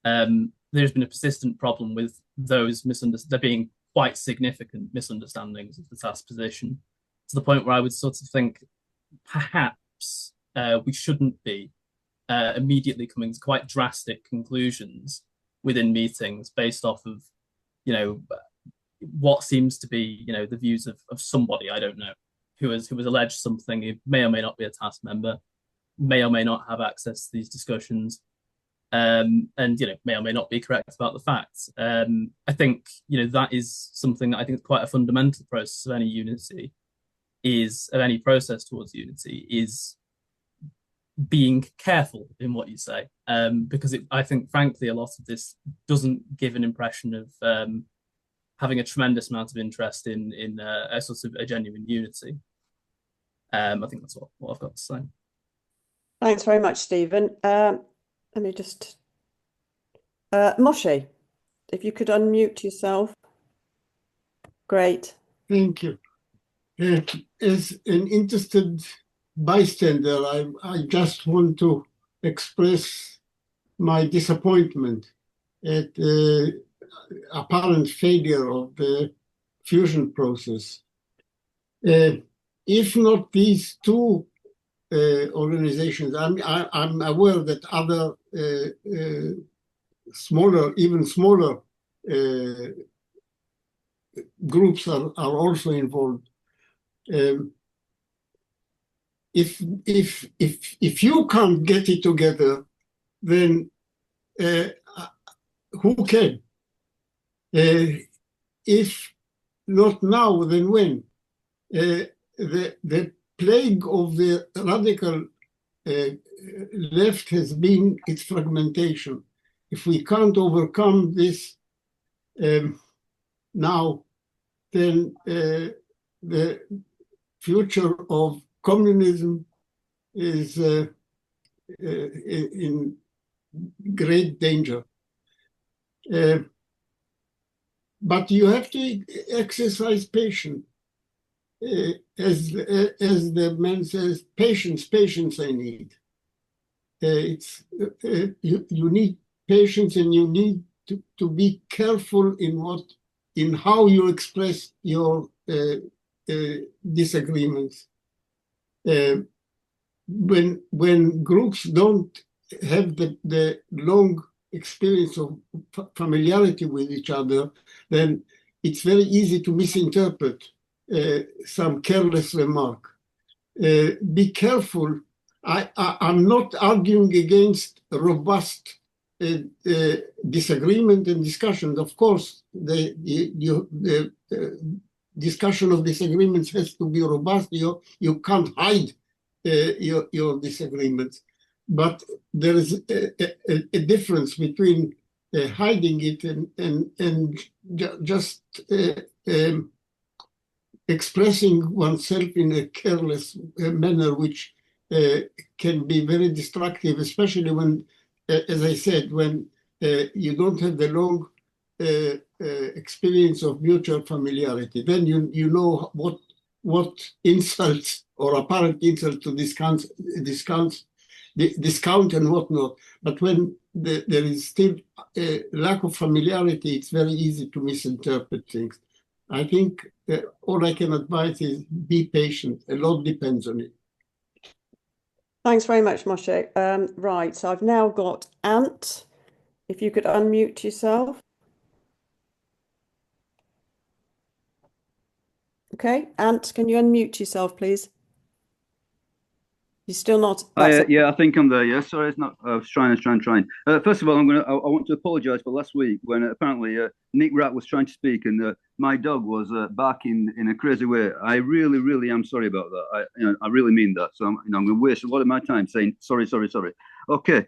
there's been a persistent problem with those there being quite significant misunderstandings of the TAS position, to the point where I would sort of think perhaps we shouldn't be immediately coming to quite drastic conclusions within meetings based off of what seems to be the views of somebody I don't know who has alleged something. Who may or may not be a TAS member, may or may not have access to these discussions, and may or may not be correct about the facts. I think that is something that I think is quite a fundamental process of any unity, of any process towards unity, is being careful in what you say, because I think frankly a lot of this doesn't give an impression of having a tremendous amount of interest in a sort of a genuine unity. I think that's what I've got to say.
Thanks very much, Stephen. Let me just Moshe, if you could unmute yourself. Great.
Thank you. As an interested bystander, I just want to express my disappointment at the apparent failure of the fusion process. If not these two organizations, I'm aware that other even smaller groups are also involved. If you can't get it together, then who can? If not now, then when? The plague of the radical left has been its fragmentation. If we can't overcome this now, then the future of communism is in great danger. But you have to exercise patience. As the man says, patience I need. You need patience, and you need to be careful in how you express your disagreements. When groups don't have the long experience of familiarity with each other, then it's very easy to misinterpret some careless remark. Be careful. I'm not arguing against robust disagreement and discussion. Of course, the discussion of disagreements has to be robust. You can't hide your disagreements. But there is a difference between hiding it and just expressing oneself in a careless manner, which can be very destructive, especially when, as I said, when you don't have the long experience of mutual familiarity. Then you know what insults or apparent insults to discount and whatnot. But when there is still a lack of familiarity, it's very easy to misinterpret things. I think all I can advise is be patient. A lot depends on it.
Thanks very much, Moshe. Right, so I've now got Ant. If you could unmute yourself. Okay, Ant, can you unmute yourself, please? You're still not.
Yeah, I think I'm there. Yeah, sorry, it's not. I was trying. First of all, I want to apologise for last week when apparently Nick Wrack was trying to speak and my dog was barking in a crazy way. I really am sorry about that. I really mean that. So I'm going to waste a lot of my time saying sorry. Okay.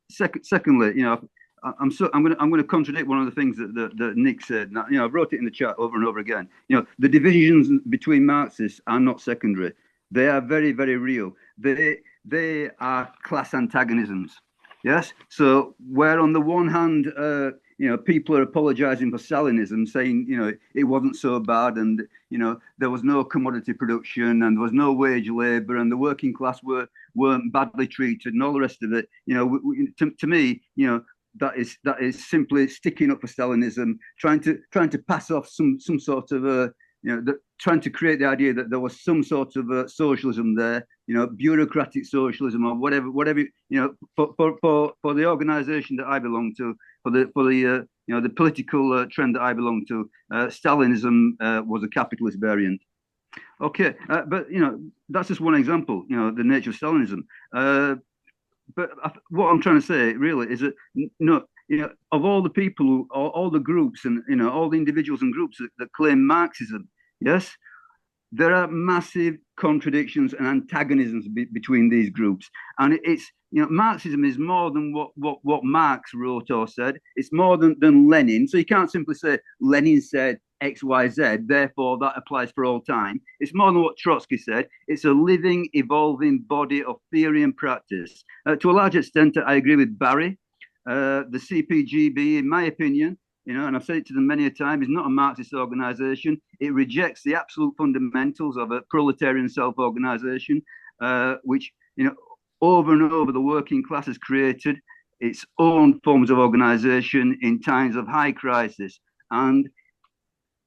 Secondly, I'm going to contradict one of the things that Nick said. Now, I wrote it in the chat over and over again. The divisions between Marxists are not secondary. They are very, very real. They are class antagonisms. Yes. So where on the one hand, people are apologizing for Stalinism, saying, it wasn't so bad, and there was no commodity production, and there was no wage labor, and the working class weren't badly treated, and all the rest of it. To me, that is simply sticking up for Stalinism, trying to pass off some sort of trying to create the idea that there was some sort of socialism there, bureaucratic socialism or whatever, for the organization that I belong to, for the political trend that I belong to, Stalinism was a capitalist variant. Okay, but that's just one example. The nature of Stalinism. But what I'm trying to say really is that of all the people, all the groups, and all the individuals and groups that claim Marxism, yes, there are massive contradictions and antagonisms between these groups, and it's Marxism is more than what Marx wrote or said. It's more than Lenin. So you can't simply say Lenin said X, Y, Z, therefore that applies for all time. It's more than what Trotsky said. It's a living, evolving body of theory and practice. To a large extent, I agree with Barry. The CPGB, in my opinion, and I've said it to them many a time, is not a Marxist organization. It rejects the absolute fundamentals of a proletarian self-organization, which, over and over the working class has created its own forms of organization in times of high crisis. And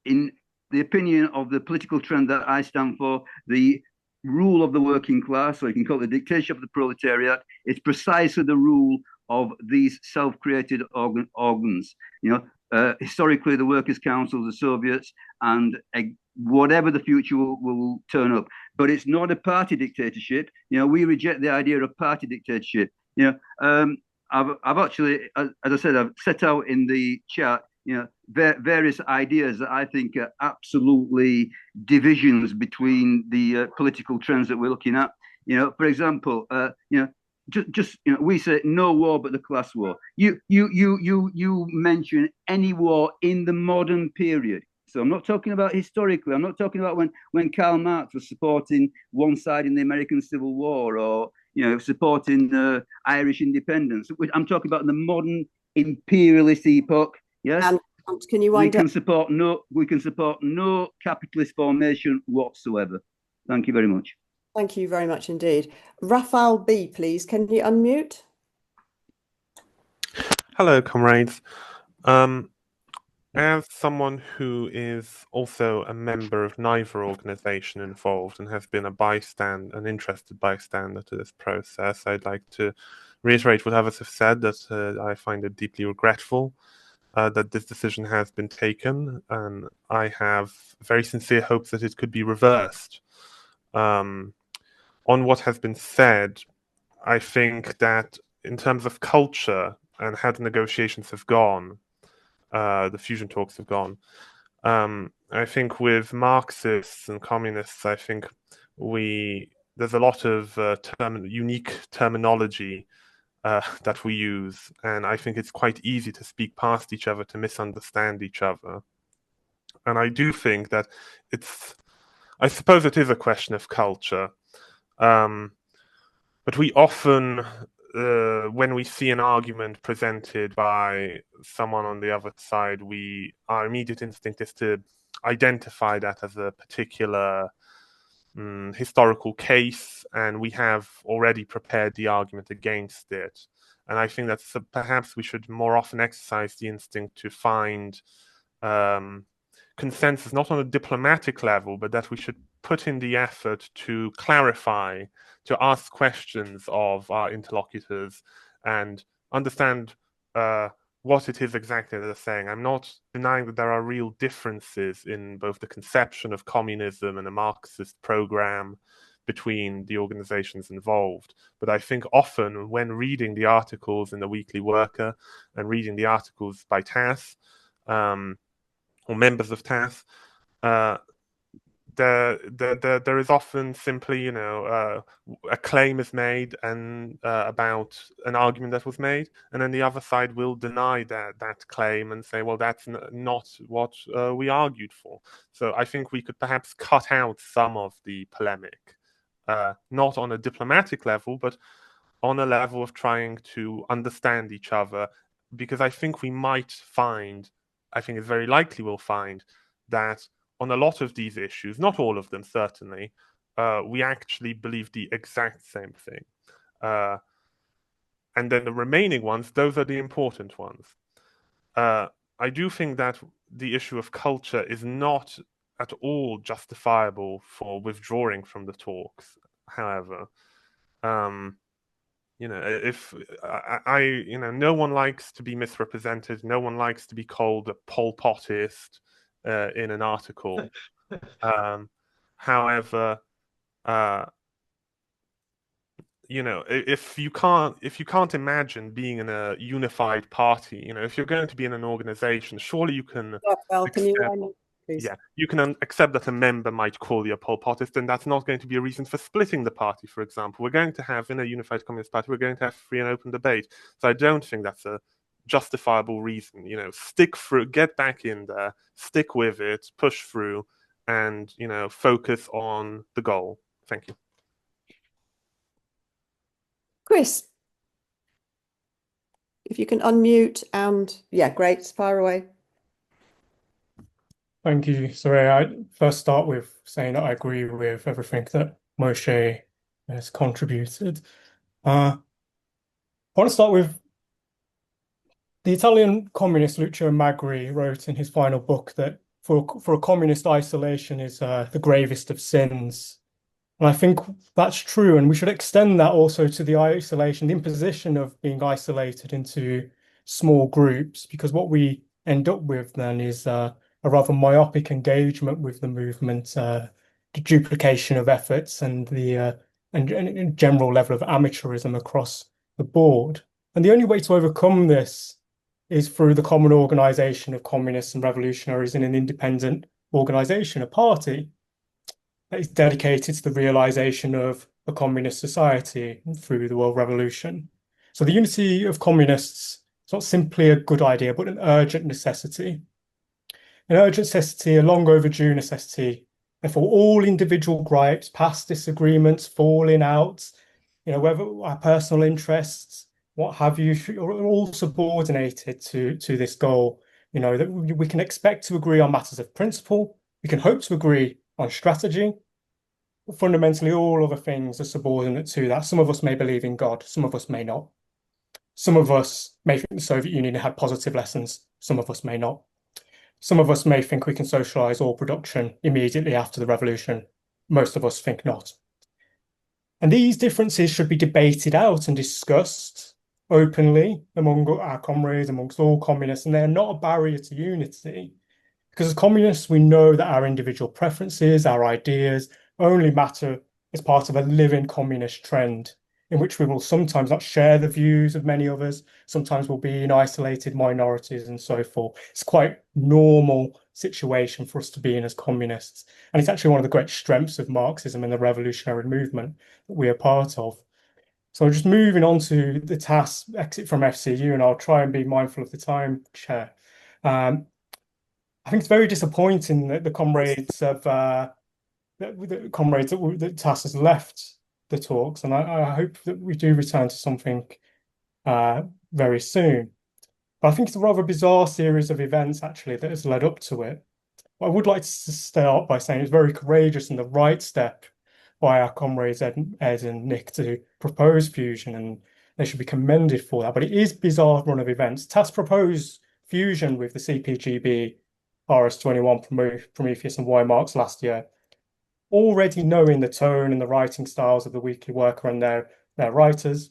in the opinion of the political trend that I stand for, the rule of the working class, or you can call it the dictatorship of the proletariat, is precisely the rule of these self-created organs. Historically, the Workers' Council, the Soviets, and whatever the future will turn up. But it's not a party dictatorship. We reject the idea of party dictatorship. I've actually, as I said, I've set out in the chat, various ideas that I think are absolutely divisions between the political trends that we're looking at. For example, we say no war but the class war. You mention any war in the modern period. So I'm not talking about historically. I'm not talking about when Karl Marx was supporting one side in the American Civil War, or supporting Irish independence. I'm talking about the modern imperialist epoch. Yes.
And can you wind up?
We can support no capitalist formation whatsoever. Thank you very much.
Thank you very much indeed. Raphael B, please. Can you unmute?
Hello, comrades. As someone who is also a member of neither organization involved and has been an interested bystander to this process, I'd like to reiterate what others have said, that I find it deeply regretful that this decision has been taken, and I have very sincere hopes that it could be reversed. On what has been said, I think that in terms of culture and how the negotiations have gone, the fusion talks have gone. I think with Marxists and communists, I think there's a lot of unique terminology that we use, and I think it's quite easy to speak past each other, to misunderstand each other. And I do think that I suppose it is a question of culture, but we often when we see an argument presented by someone on the other side, our immediate instinct is to identify that as a particular historical case, and we have already prepared the argument against it. And I think that perhaps we should more often exercise the instinct to find consensus, not on a diplomatic level, but that we should put in the effort to clarify, to ask questions of our interlocutors and understand what it is exactly they're saying. I'm not denying that there are real differences in both the conception of communism and a Marxist program between the organizations involved. But I think often when reading the articles in the Weekly Worker and reading the articles by TASS, or members of TASS, there is often simply, a claim is made and about an argument that was made, and then the other side will deny that claim and say, well, that's not what we argued for. So I think we could perhaps cut out some of the polemic, not on a diplomatic level, but on a level of trying to understand each other, because I think it's very likely we'll find that on a lot of these issues, not all of them certainly, we actually believe the exact same thing. And then the remaining ones, those are the important ones. I do think that the issue of culture is not at all justifiable for withdrawing from the talks. However, if no one likes to be misrepresented, no one likes to be called a Pol Potist in an article. However, if you can't imagine being in a unified party, if you're going to be in an organization, surely you can.
Well, can you line up, please?
Yeah, you can accept that a member might call you a Pol Potist, and that's not going to be a reason for splitting the party, for example. We're going to have, in a unified Communist Party, we're going to have free and open debate. So I don't think that's a justifiable reason. Stick through, get back in there, stick with it, push through, and, focus on the goal. Thank you.
Chris, if you can unmute and, yeah, great, fire away.
Thank you. Sorry, I first start with saying that I agree with everything that Moshe has contributed. I want to start with the Italian communist Lucio Magri wrote in his final book that for a communist, isolation is the gravest of sins. And I think that's true, and we should extend that also to the isolation, the imposition of being isolated into small groups, because what we end up with then is a rather myopic engagement with the movement, the duplication of efforts, and the and general level of amateurism across the board. And the only way to overcome this is through the common organization of communists and revolutionaries in an independent organization, a party that is dedicated to the realization of a communist society through the World Revolution. So the unity of communists is not simply a good idea, but an urgent necessity. An urgent necessity, a long overdue necessity. And for all individual gripes, past disagreements, falling out, whether our personal interests, what have you, are all subordinated to this goal. That we can expect to agree on matters of principle. We can hope to agree on strategy. But fundamentally, all other things are subordinate to that. Some of us may believe in God, some of us may not. Some of us may think the Soviet Union had positive lessons, some of us may not. Some of us may think we can socialize all production immediately after the revolution. Most of us think not. And these differences should be debated out and discussed openly among our comrades, amongst all communists, and they're not a barrier to unity. Because as communists, we know that our individual preferences, our ideas only matter as part of a living communist trend, in which we will sometimes not share the views of many others, sometimes we'll be in isolated minorities and so forth. It's quite normal situation for us to be in as communists. And it's actually one of the great strengths of Marxism and the revolutionary movement that we are part of. So just moving on to the task, exit from FCU, and I'll try and be mindful of the time, Chair. I think it's very disappointing that the comrades of that TAS has left the talks, and I hope that we do return to something very soon. But I think it's a rather bizarre series of events actually that has led up to it. But I would like to start by saying it's very courageous and the right step by our comrades Ed and Nick to propose fusion, and they should be commended for that. But it is a bizarre run of events. TAS proposed fusion with the CPGB, RS21, Prometheus, and Y-Marks last year, already knowing the tone and the writing styles of the Weekly Worker and their writers.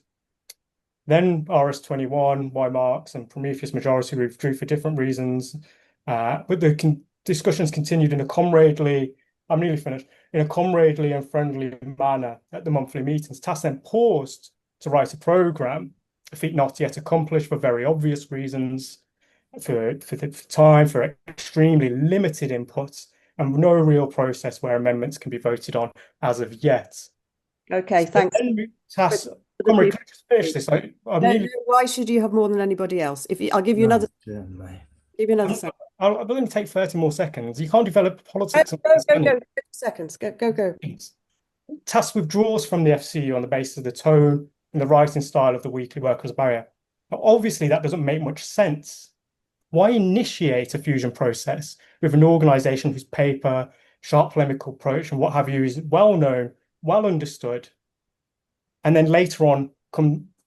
Then RS21, Y-Marks, and Prometheus majority withdrew for different reasons, but the discussions continued in a comradely, I'm nearly finished, in a comradely and friendly manner at the monthly meetings. TAS then paused to write a programme, a feat not yet accomplished for very obvious reasons, for time, for extremely limited inputs, and no real process where amendments can be voted on as of yet.
Okay, thanks.
TAS, comrade, can I just finish this?
Why should you have more than anybody else? I'll give you another. Give you another second.
I'll only take 30 more seconds. You can't develop politics.
Go. 50 seconds. Go.
TAS withdraws from the FCU on the basis of the tone and the writing style of the Weekly Workers barrier. Now, obviously, that doesn't make much sense. Why initiate a fusion process with an organisation whose paper, sharp polemical approach, and what have you is well known, well understood, and then later on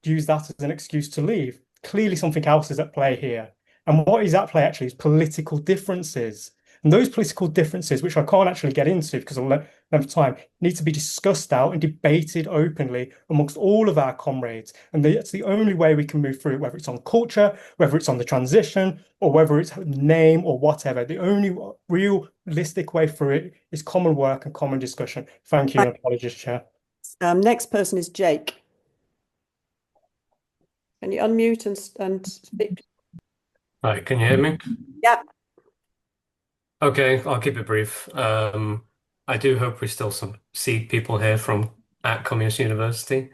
use that as an excuse to leave? Clearly, something else is at play here. And what is at play actually is political differences. And those political differences, which I can't actually get into because of length of time, need to be discussed out and debated openly amongst all of our comrades. And that's the only way we can move through it, whether it's on culture, whether it's on the transition, or whether it's name or whatever. The only realistic way through it is common work and common discussion. Thank you, and apologies, Chair.
Next person is Jake. Can you unmute and speak?
Right, can you hear me?
Yeah.
Okay, I'll keep it brief. I do hope we still see people here at Communist University.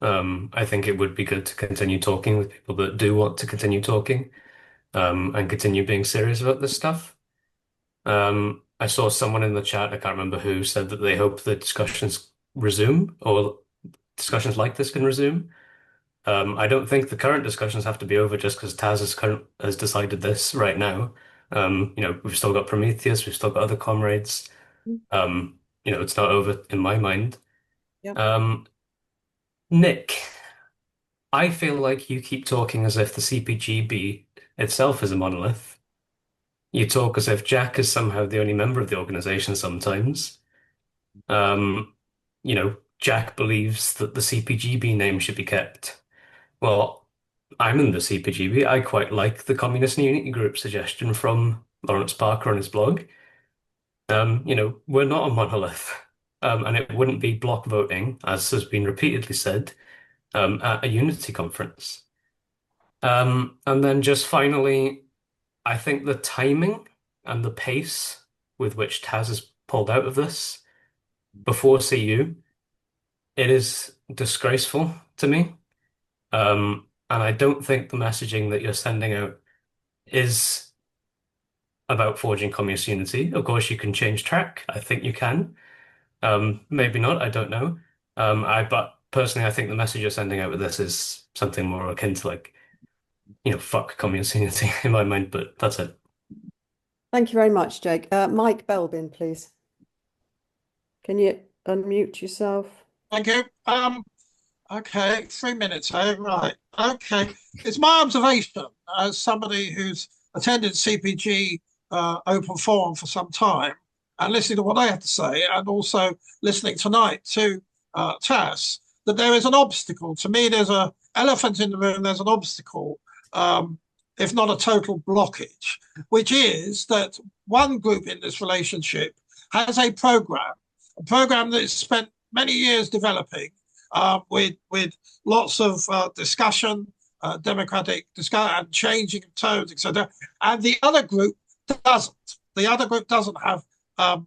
I think it would be good to continue talking with people that do want to continue talking, and continue being serious about this stuff. I saw someone in the chat, I can't remember who, said that they hope the discussions resume, or discussions like this can resume. I don't think the current discussions have to be over just because TAS has decided this right now. We've still got Prometheus, we've still got other comrades. It's not over in my mind.
Yeah.
Nick, I feel like you keep talking as if the CPGB itself is a monolith. You talk as if Jack is somehow the only member of the organization sometimes. Jack believes that the CPGB name should be kept. Well, I'm in the CPGB. I quite like the Communist Unity Group suggestion from Lawrence Parker on his blog. We're not a monolith, and it wouldn't be block voting, as has been repeatedly said, at a unity conference. And then just finally, I think the timing and the pace with which TAS has pulled out of this before CU, it is disgraceful to me. And I don't think the messaging that you're sending out is about forging communist unity. Of course, you can change track. I think you can. Maybe not. I don't know. But personally, I think the message you're sending out with this is something more akin to fuck communist unity in my mind. But that's it.
Thank you very much, Jake. Mike Belbin, please. Can you unmute yourself?
Thank you. Okay, 3 minutes, eh? Right. Okay. It's my observation as somebody who's attended CPG open forum for some time and listening to what they have to say, and also listening tonight to TAS, that there is an obstacle. To me, there's an elephant in the room, there's an obstacle, if not a total blockage, which is that one group in this relationship has a program that is spent many years developing, with lots of discussion, democratic discussion, and changing of tones, etc. And the other group doesn't. The other group doesn't have a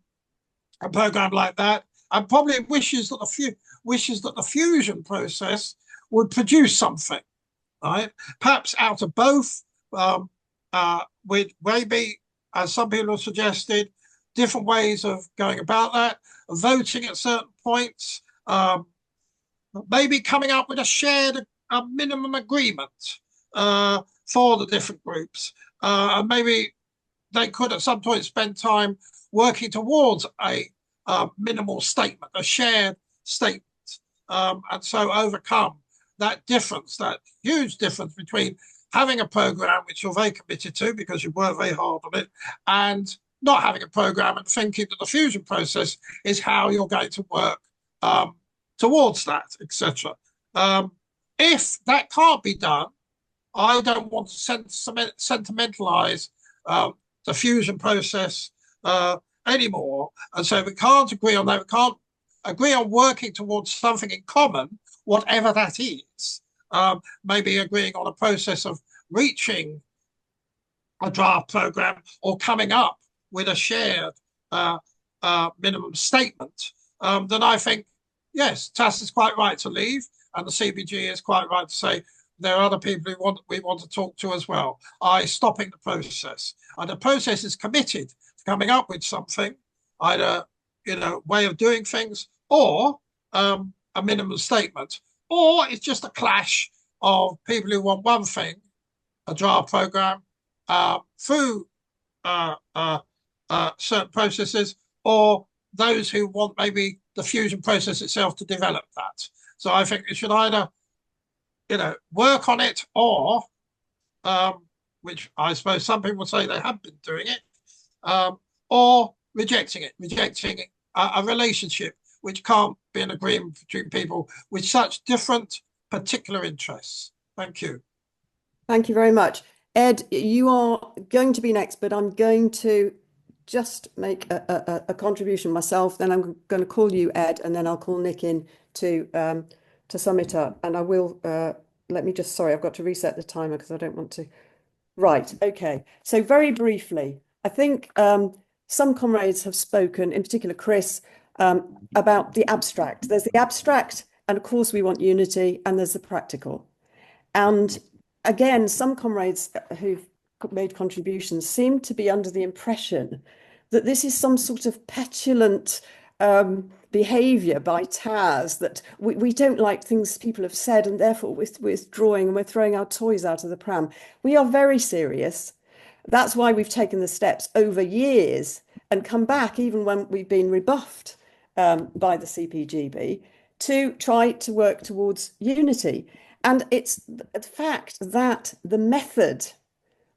program like that, and probably wishes that the fusion process would produce something, right? Perhaps out of both, with maybe, as some people have suggested, different ways of going about that, voting at certain points, maybe coming up with a shared minimum agreement for the different groups. And maybe they could at some point spend time working towards a minimal statement, a shared statement, and so overcome that difference, that huge difference between having a program which you're very committed to because you work very hard on it, and not having a program and thinking that the fusion process is how you're going to work towards that, etc. If that can't be done, I don't want to sentimentalize the fusion process anymore. And so we can't agree on that. We can't agree on working towards something in common, whatever that is. Maybe agreeing on a process of reaching a draft program or coming up with a shared minimum statement, then I think, yes, TAS is quite right to leave, and the CPG is quite right to say there are other people we want to talk to as well. Stopping the process, and the process is committed to coming up with something, either way of doing things, or a minimum statement, or it's just a clash of people who want one thing, a draft program, through certain processes, or those who want maybe the fusion process itself to develop that. So I think it should either, work on it, or, which I suppose some people say they have been doing it, or rejecting a relationship which can't be an agreement between people with such different particular interests. Thank you.
Thank you very much. Ed, you are going to be next, but I'm going to just make a contribution myself. Then I'm going to call you, Ed, and then I'll call Nick in to sum it up. And I will, let me just, sorry, I've got to reset the timer because I don't want to. Right, okay. So very briefly, I think some comrades have spoken, in particular Chris, about the abstract. There's the abstract, and of course we want unity, and there's the practical. And again, some comrades who've made contributions seem to be under the impression that this is some sort of petulant behavior by TAS, that we don't like things people have said and therefore we're withdrawing and we're throwing our toys out of the pram. We are very serious. That's why we've taken the steps over years and come back, even when we've been rebuffed by the CPGB, to try to work towards unity. And it's the fact that the method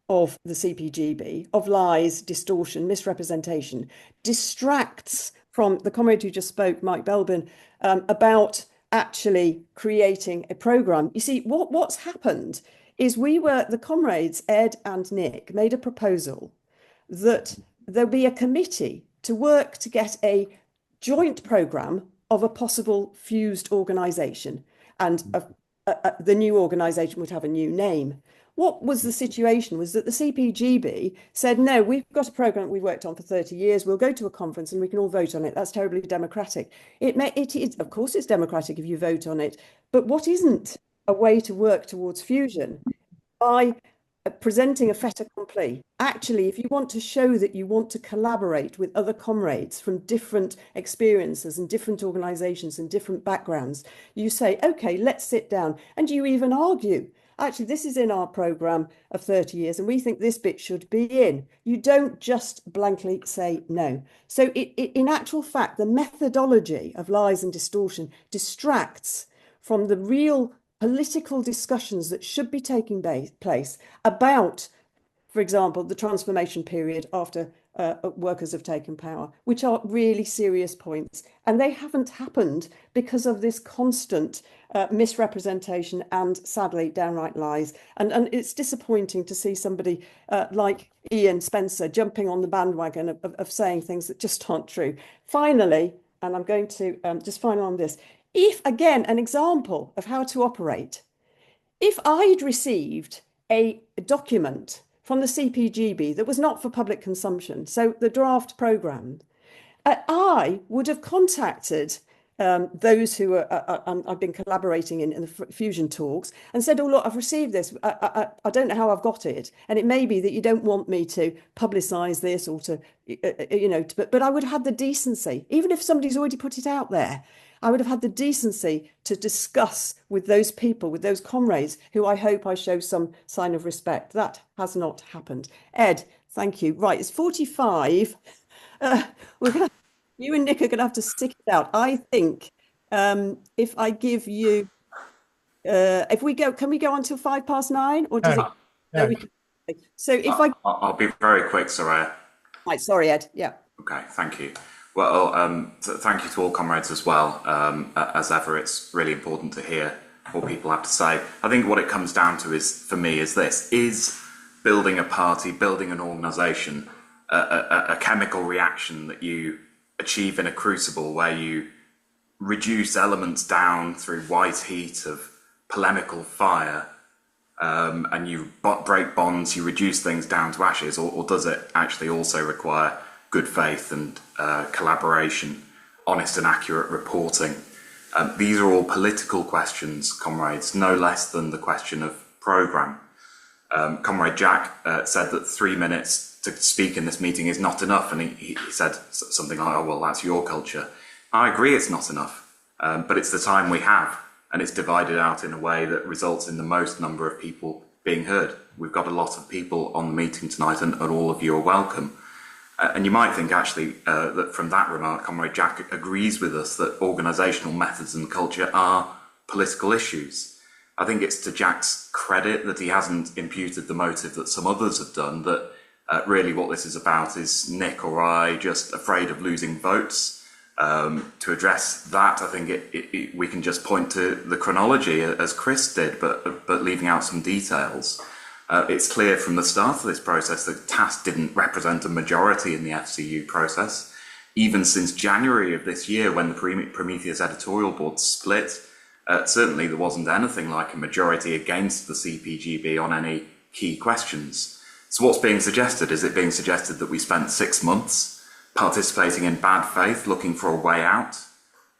of the CPGB, of lies, distortion, misrepresentation, distracts from the comrade who just spoke, Mike Belbin, about actually creating a programme. You see, what's happened is the comrades, Ed and Nick, made a proposal that there be a committee to work to get a joint programme of a possible fused organisation, and the new organisation would have a new name. What was the situation was that the CPGB said, no, we've got a programme we worked on for 30 years. We'll go to a conference and we can all vote on it. That's terribly democratic. Of course, it's democratic if you vote on it. But what isn't a way to work towards fusion? By presenting a fait accompli. Actually, if you want to show that you want to collaborate with other comrades from different experiences and different organisations and different backgrounds, you say, OK, let's sit down. And you even argue, actually, this is in our programme of 30 years and we think this bit should be in. You don't just blankly say no. So in actual fact, the methodology of lies and distortion distracts from the real political discussions that should be taking place about, for example, the transformation period after workers have taken power, which are really serious points. And they haven't happened because of this constant misrepresentation and, sadly, downright lies. And it's disappointing to see somebody like Ian Spencer jumping on the bandwagon of saying things that just aren't true. Finally, and I'm going to just final on this, if, again, an example of how to operate, if I'd received a document from the CPGB that was not for public consumption, so the draft programme, I would have contacted those who I've been collaborating in the fusion talks and said, oh, look, I've received this. I don't know how I've got it. And it may be that you don't want me to publicise this or to, but I would have had the decency, even if somebody's already put it out there, I would have had the decency to discuss with those people, with those comrades who I hope I show some sign of respect. That has not happened. Ed, thank you. Right, it's 45. You and Nick are going to have to stick it out. I think if I give you, if we go, can we go until 9:05, or does it? No, we can, so if
I'll be very quick, Soraya.
Right, sorry, Ed. Yeah.
Okay, thank you. Well, thank you to all comrades as well. As ever, it's really important to hear what people have to say. I think what it comes down to is, for me, is this: is building a party, building an organisation, a chemical reaction that you achieve in a crucible where you reduce elements down through white heat of polemical fire, and you break bonds, you reduce things down to ashes, or does it actually also require good faith and collaboration, honest and accurate reporting? These are all political questions, comrades, no less than the question of programme. Comrade Jack said that 3 minutes to speak in this meeting is not enough, and he said something like, oh, well, that's your culture. I agree it's not enough, but it's the time we have, and it's divided out in a way that results in the most number of people being heard. We've got a lot of people on the meeting tonight, and all of you are welcome. And you might think, actually, that from that remark, Comrade Jack agrees with us that organisational methods and culture are political issues. I think it's to Jack's credit that he hasn't imputed the motive that some others have done, that really what this is about is Nick or I just afraid of losing votes. To address that, I think we can just point to the chronology, as Chris did, but leaving out some details. It's clear from the start of this process that TAS didn't represent a majority in the FCU process. Even since January of this year, when the Prometheus editorial board split, certainly there wasn't anything like a majority against the CPGB on any key questions. So what's being suggested? Is it being suggested that we spent 6 months participating in bad faith, looking for a way out,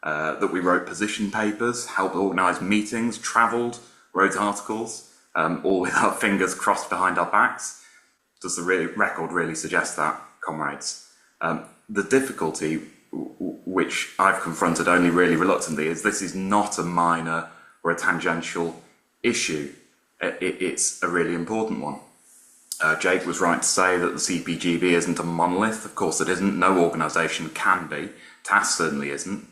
that we wrote position papers, helped organise meetings, travelled, wrote articles, all with our fingers crossed behind our backs? Does the record really suggest that, comrades? The difficulty, which I've confronted only really reluctantly, is this is not a minor or a tangential issue. It's a really important one. Jake was right to say that the CPGB isn't a monolith. Of course it isn't. No organisation can be. TAS certainly isn't.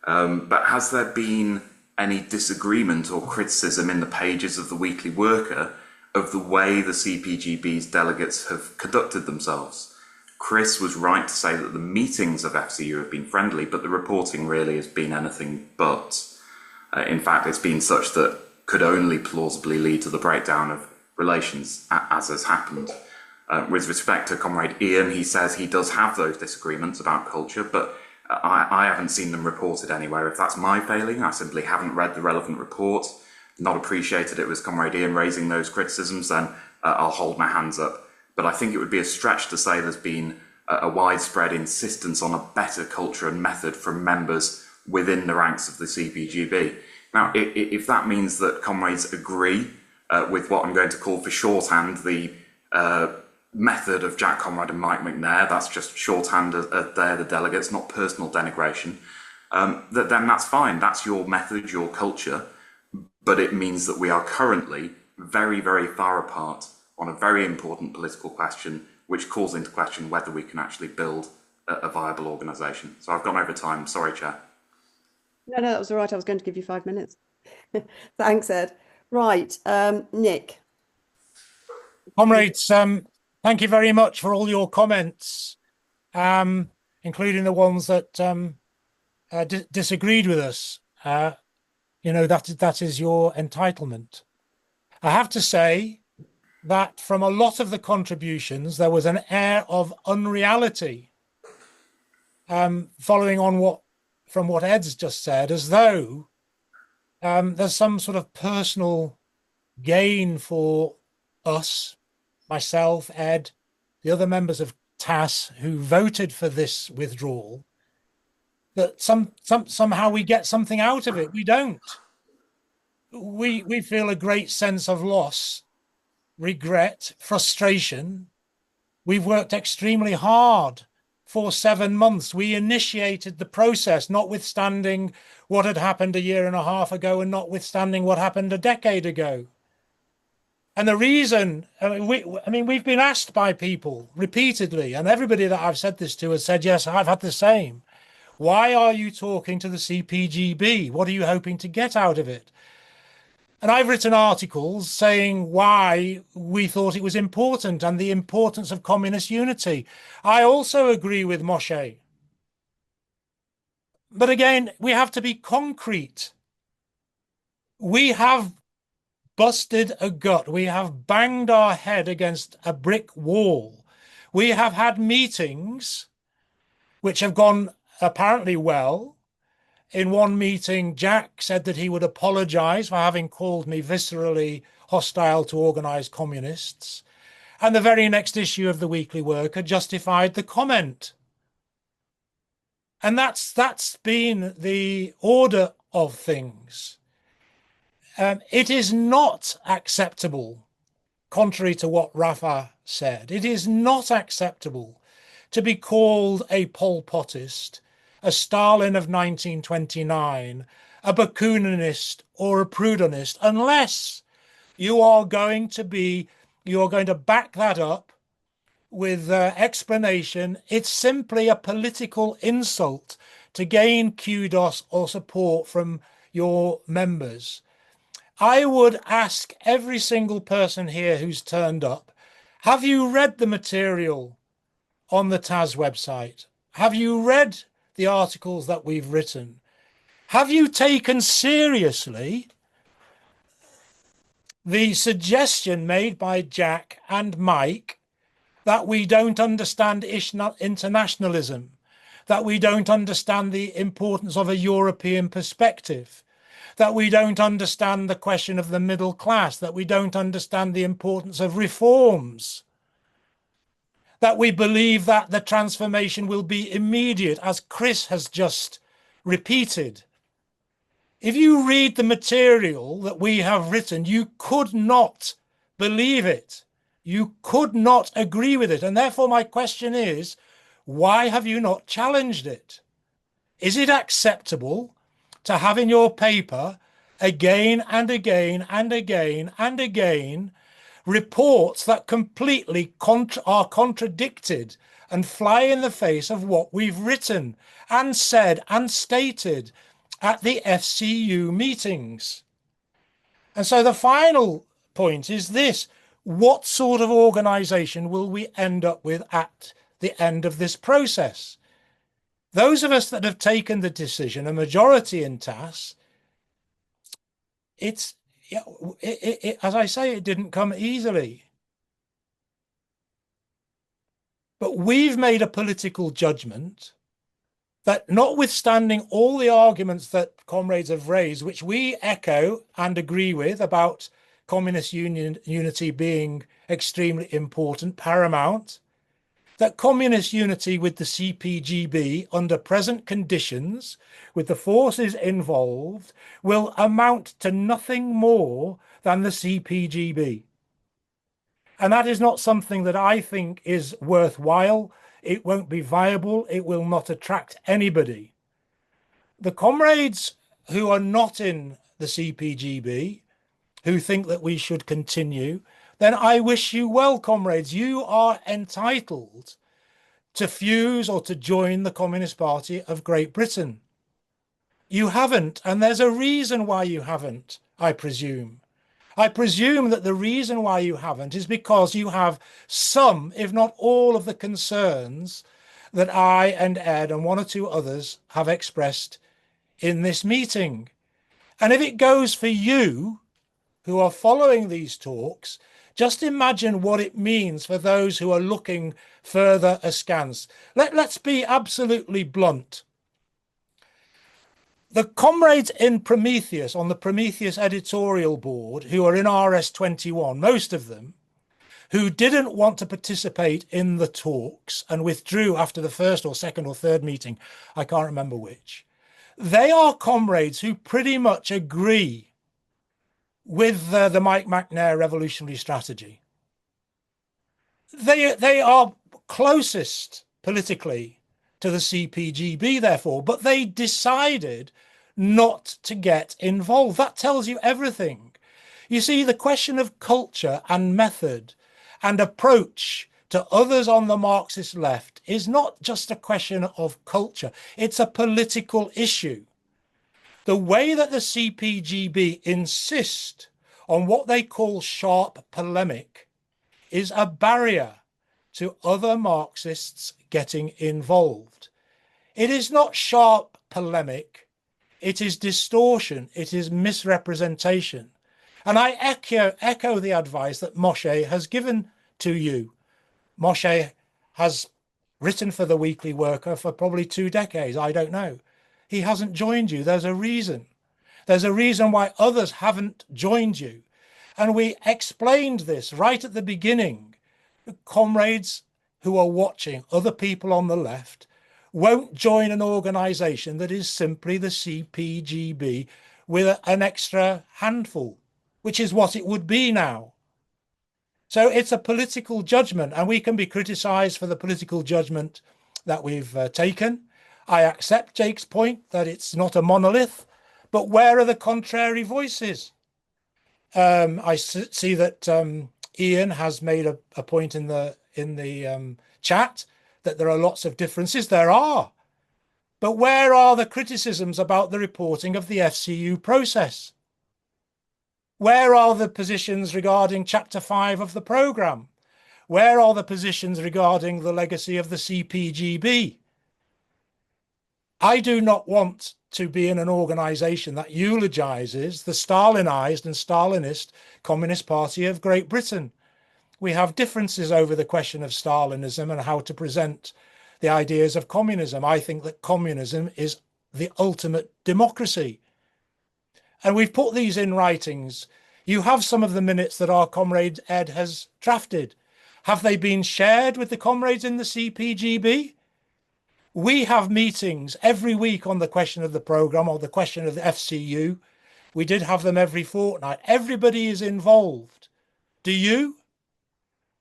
But has there been any disagreement or criticism in the pages of the Weekly Worker of the way the CPGB's delegates have conducted themselves? Chris was right to say that the meetings of FCU have been friendly, but the reporting really has been anything but. In fact, it's been such that could only plausibly lead to the breakdown of relations, as has happened. With respect to Comrade Ian, he says he does have those disagreements about culture, but I haven't seen them reported anywhere. If that's my failing, I simply haven't read the relevant report, not appreciated it was Comrade Ian raising those criticisms, then I'll hold my hands up. But I think it would be a stretch to say there's been a widespread insistence on a better culture and method from members within the ranks of the CPGB. Now, if that means that comrades agree with what I'm going to call for shorthand the method of Jack Conrad and Mike McNair, that's just shorthand, they're the delegates, not personal denigration, then that's fine. That's your method, your culture, but it means that we are currently very, very far apart on a very important political question, which calls into question whether we can actually build a viable organisation. So I've gone over time. Sorry, Chair.
No, that was all right. I was going to give you 5 minutes. Thanks, Ed. Right, Nick.
Comrades, thank you very much for all your comments, including the ones that disagreed with us. That is your entitlement. I have to say that from a lot of the contributions, there was an air of unreality, following on from what Ed's just said, as though there's some sort of personal gain for us, myself, Ed, the other members of TAS who voted for this withdrawal, that somehow we get something out of it. We don't. We feel a great sense of loss, regret, frustration. We've worked extremely hard for 7 months. We initiated the process, notwithstanding what had happened a year and a half ago and notwithstanding what happened a decade ago. And the reason, we've been asked by people repeatedly, and everybody that I've said this to has said, yes, I've had the same. Why are you talking to the CPGB? What are you hoping to get out of it? And I've written articles saying why we thought it was important and the importance of communist unity. I also agree with Moshe. But again, we have to be concrete. We have busted a gut. We have banged our head against a brick wall. We have had meetings which have gone apparently well. In one meeting, Jack said that he would apologize for having called me viscerally hostile to organized communists. And the very next issue of the Weekly Worker justified the comment. And that's been the order of things. It is not acceptable, contrary to what Rafa said, it is not acceptable to be called a Pol Potist, a Stalin of 1929, a Bakuninist or a Proudhonist, unless you are going to back that up with explanation. It's simply a political insult to gain kudos or support from your members. I would ask every single person here who's turned up, have you read the material on the TAS website? Have you read the articles that we've written? Have you taken seriously the suggestion made by Jack and Mike that we don't understand internationalism, that we don't understand the importance of a European perspective, that we don't understand the question of the middle class, that we don't understand the importance of reforms, that we believe that the transformation will be immediate, as Chris has just repeated? If you read the material that we have written, you could not believe it. You could not agree with it. And therefore my question is, why have you not challenged it? Is it acceptable to have in your paper again and again and again and again reports that completely are contradicted and fly in the face of what we've written and said and stated at the FCU meetings? And so the final point is this: what sort of organization will we end up with at the end of this process? Those of us that have taken the decision, a majority in TAS, as I say, it didn't come easily. But we've made a political judgment that, notwithstanding all the arguments that comrades have raised, which we echo and agree with, about communist unity being extremely important, paramount, that communist unity with the CPGB under present conditions, with the forces involved, will amount to nothing more than the CPGB. And that is not something that I think is worthwhile. It won't be viable. It will not attract anybody. The comrades who are not in the CPGB, who think that we should continue, then I wish you well, comrades. You are entitled to fuse or to join the Communist Party of Great Britain. You haven't, and there's a reason why you haven't, I presume. I presume that the reason why you haven't is because you have some, if not all, of the concerns that I and Ed and one or two others have expressed in this meeting. And if it goes for you who are following these talks, just imagine what it means for those who are looking further askance. Let's be absolutely blunt. The comrades in Prometheus, on the Prometheus editorial board, who are in RS21, most of them, who didn't want to participate in the talks and withdrew after the first or second or third meeting, I can't remember which, they are comrades who pretty much agree with the Mike McNair revolutionary strategy. They are closest politically to the CPGB, therefore, but they decided not to get involved. That tells you everything. You see, the question of culture and method and approach to others on the Marxist left is not just a question of culture, it's a political issue. The way that the CPGB insist on what they call sharp polemic is a barrier to other Marxists getting involved. It is not sharp polemic, it is distortion, it is misrepresentation. And I echo the advice that Moshe has given to you. Moshe has written for the Weekly Worker for probably 2 decades, I don't know. He hasn't joined you, there's a reason. There's a reason why others haven't joined you. And we explained this right at the beginning. The comrades who are watching, other people on the left, won't join an organization that is simply the CPGB with an extra handful, which is what it would be now. So it's a political judgment, and we can be criticized for the political judgment that we've taken. I accept Jake's point that it's not a monolith, but where are the contrary voices? I see that Ian has made a point in the chat that there are lots of differences. There are. But where are the criticisms about the reporting of the FCU process? Where are the positions regarding Chapter 5 of the programme? Where are the positions regarding the legacy of the CPGB? I do not want to be in an organisation that eulogises the Stalinised and Stalinist Communist Party of Great Britain. We have differences over the question of Stalinism and how to present the ideas of communism. I think that communism is the ultimate democracy. And we've put these in writings. You have some of the minutes that our comrade Ed has drafted. Have they been shared with the comrades in the CPGB? We have meetings every week on the question of the programme or the question of the FCU. We did have them every fortnight. Everybody is involved. Do you?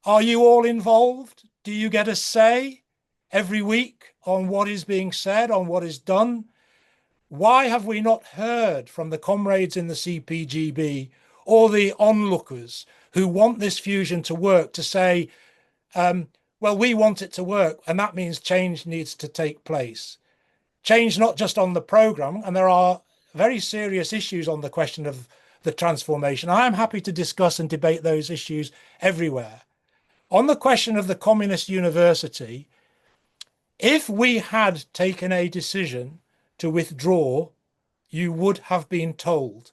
Are you all involved? Do you get a say every week on what is being said, on what is done? Why have we not heard from the comrades in the CPGB or the onlookers who want this fusion to work to say, well, we want it to work, and that means change needs to take place. Change not just on the programme, and there are very serious issues on the question of the transformation. I am happy to discuss and debate those issues everywhere. On the question of the Communist University, if we had taken a decision to withdraw, you would have been told.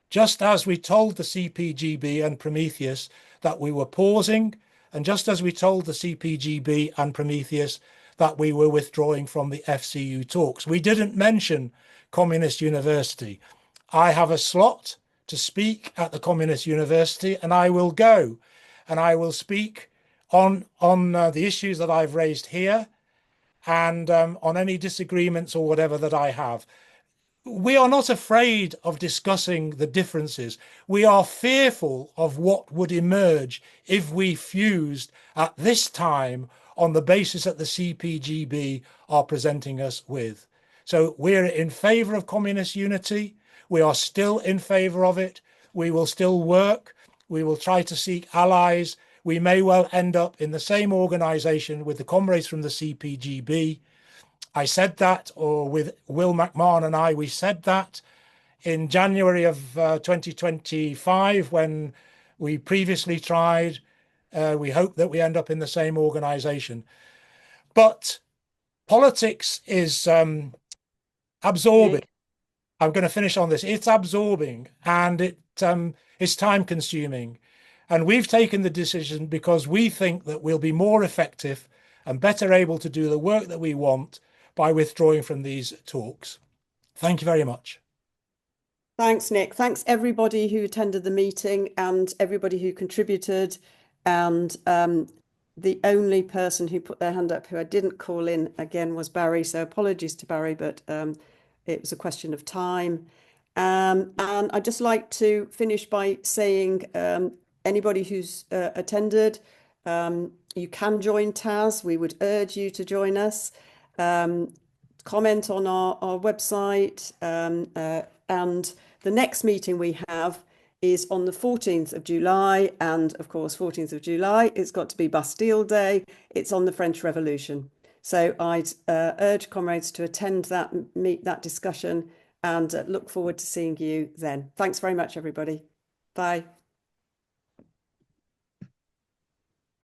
Just as we told the CPGB and Prometheus that we were pausing, and just as we told the CPGB and Prometheus that we were withdrawing from the FCU talks. We didn't mention Communist University. I have a slot to speak at the Communist University, and I will go, and I will speak on the issues that I've raised here, and on any disagreements or whatever that I have. We are not afraid of discussing the differences. We are fearful of what would emerge if we fused at this time on the basis that the CPGB are presenting us with. So we're in favour of communist unity. We are still in favour of it. We will still work. We will try to seek allies. We may well end up in the same organisation with the comrades from the CPGB. I said that, or with Will McMahon and I, we said that in January of 2025 when we previously tried. We hope that we end up in the same organization. But politics is absorbing.
Nick?
I'm going to finish on this. It's absorbing and it's time consuming. And we've taken the decision because we think that we'll be more effective and better able to do the work that we want by withdrawing from these talks. Thank you very much.
Thanks, Nick. Thanks everybody who attended the meeting and everybody who contributed. And the only person who put their hand up who I didn't call in again was Barry. So apologies to Barry, but it was a question of time. And I'd just like to finish by saying anybody who's attended, you can join TAS. We would urge you to join us. Comment on our website. And the next meeting we have is on the 14th of July. And of course, 14th of July, it's got to be Bastille Day. It's on the French Revolution. So I'd urge comrades to attend that discussion and look forward to seeing you then. Thanks very much, everybody. Bye.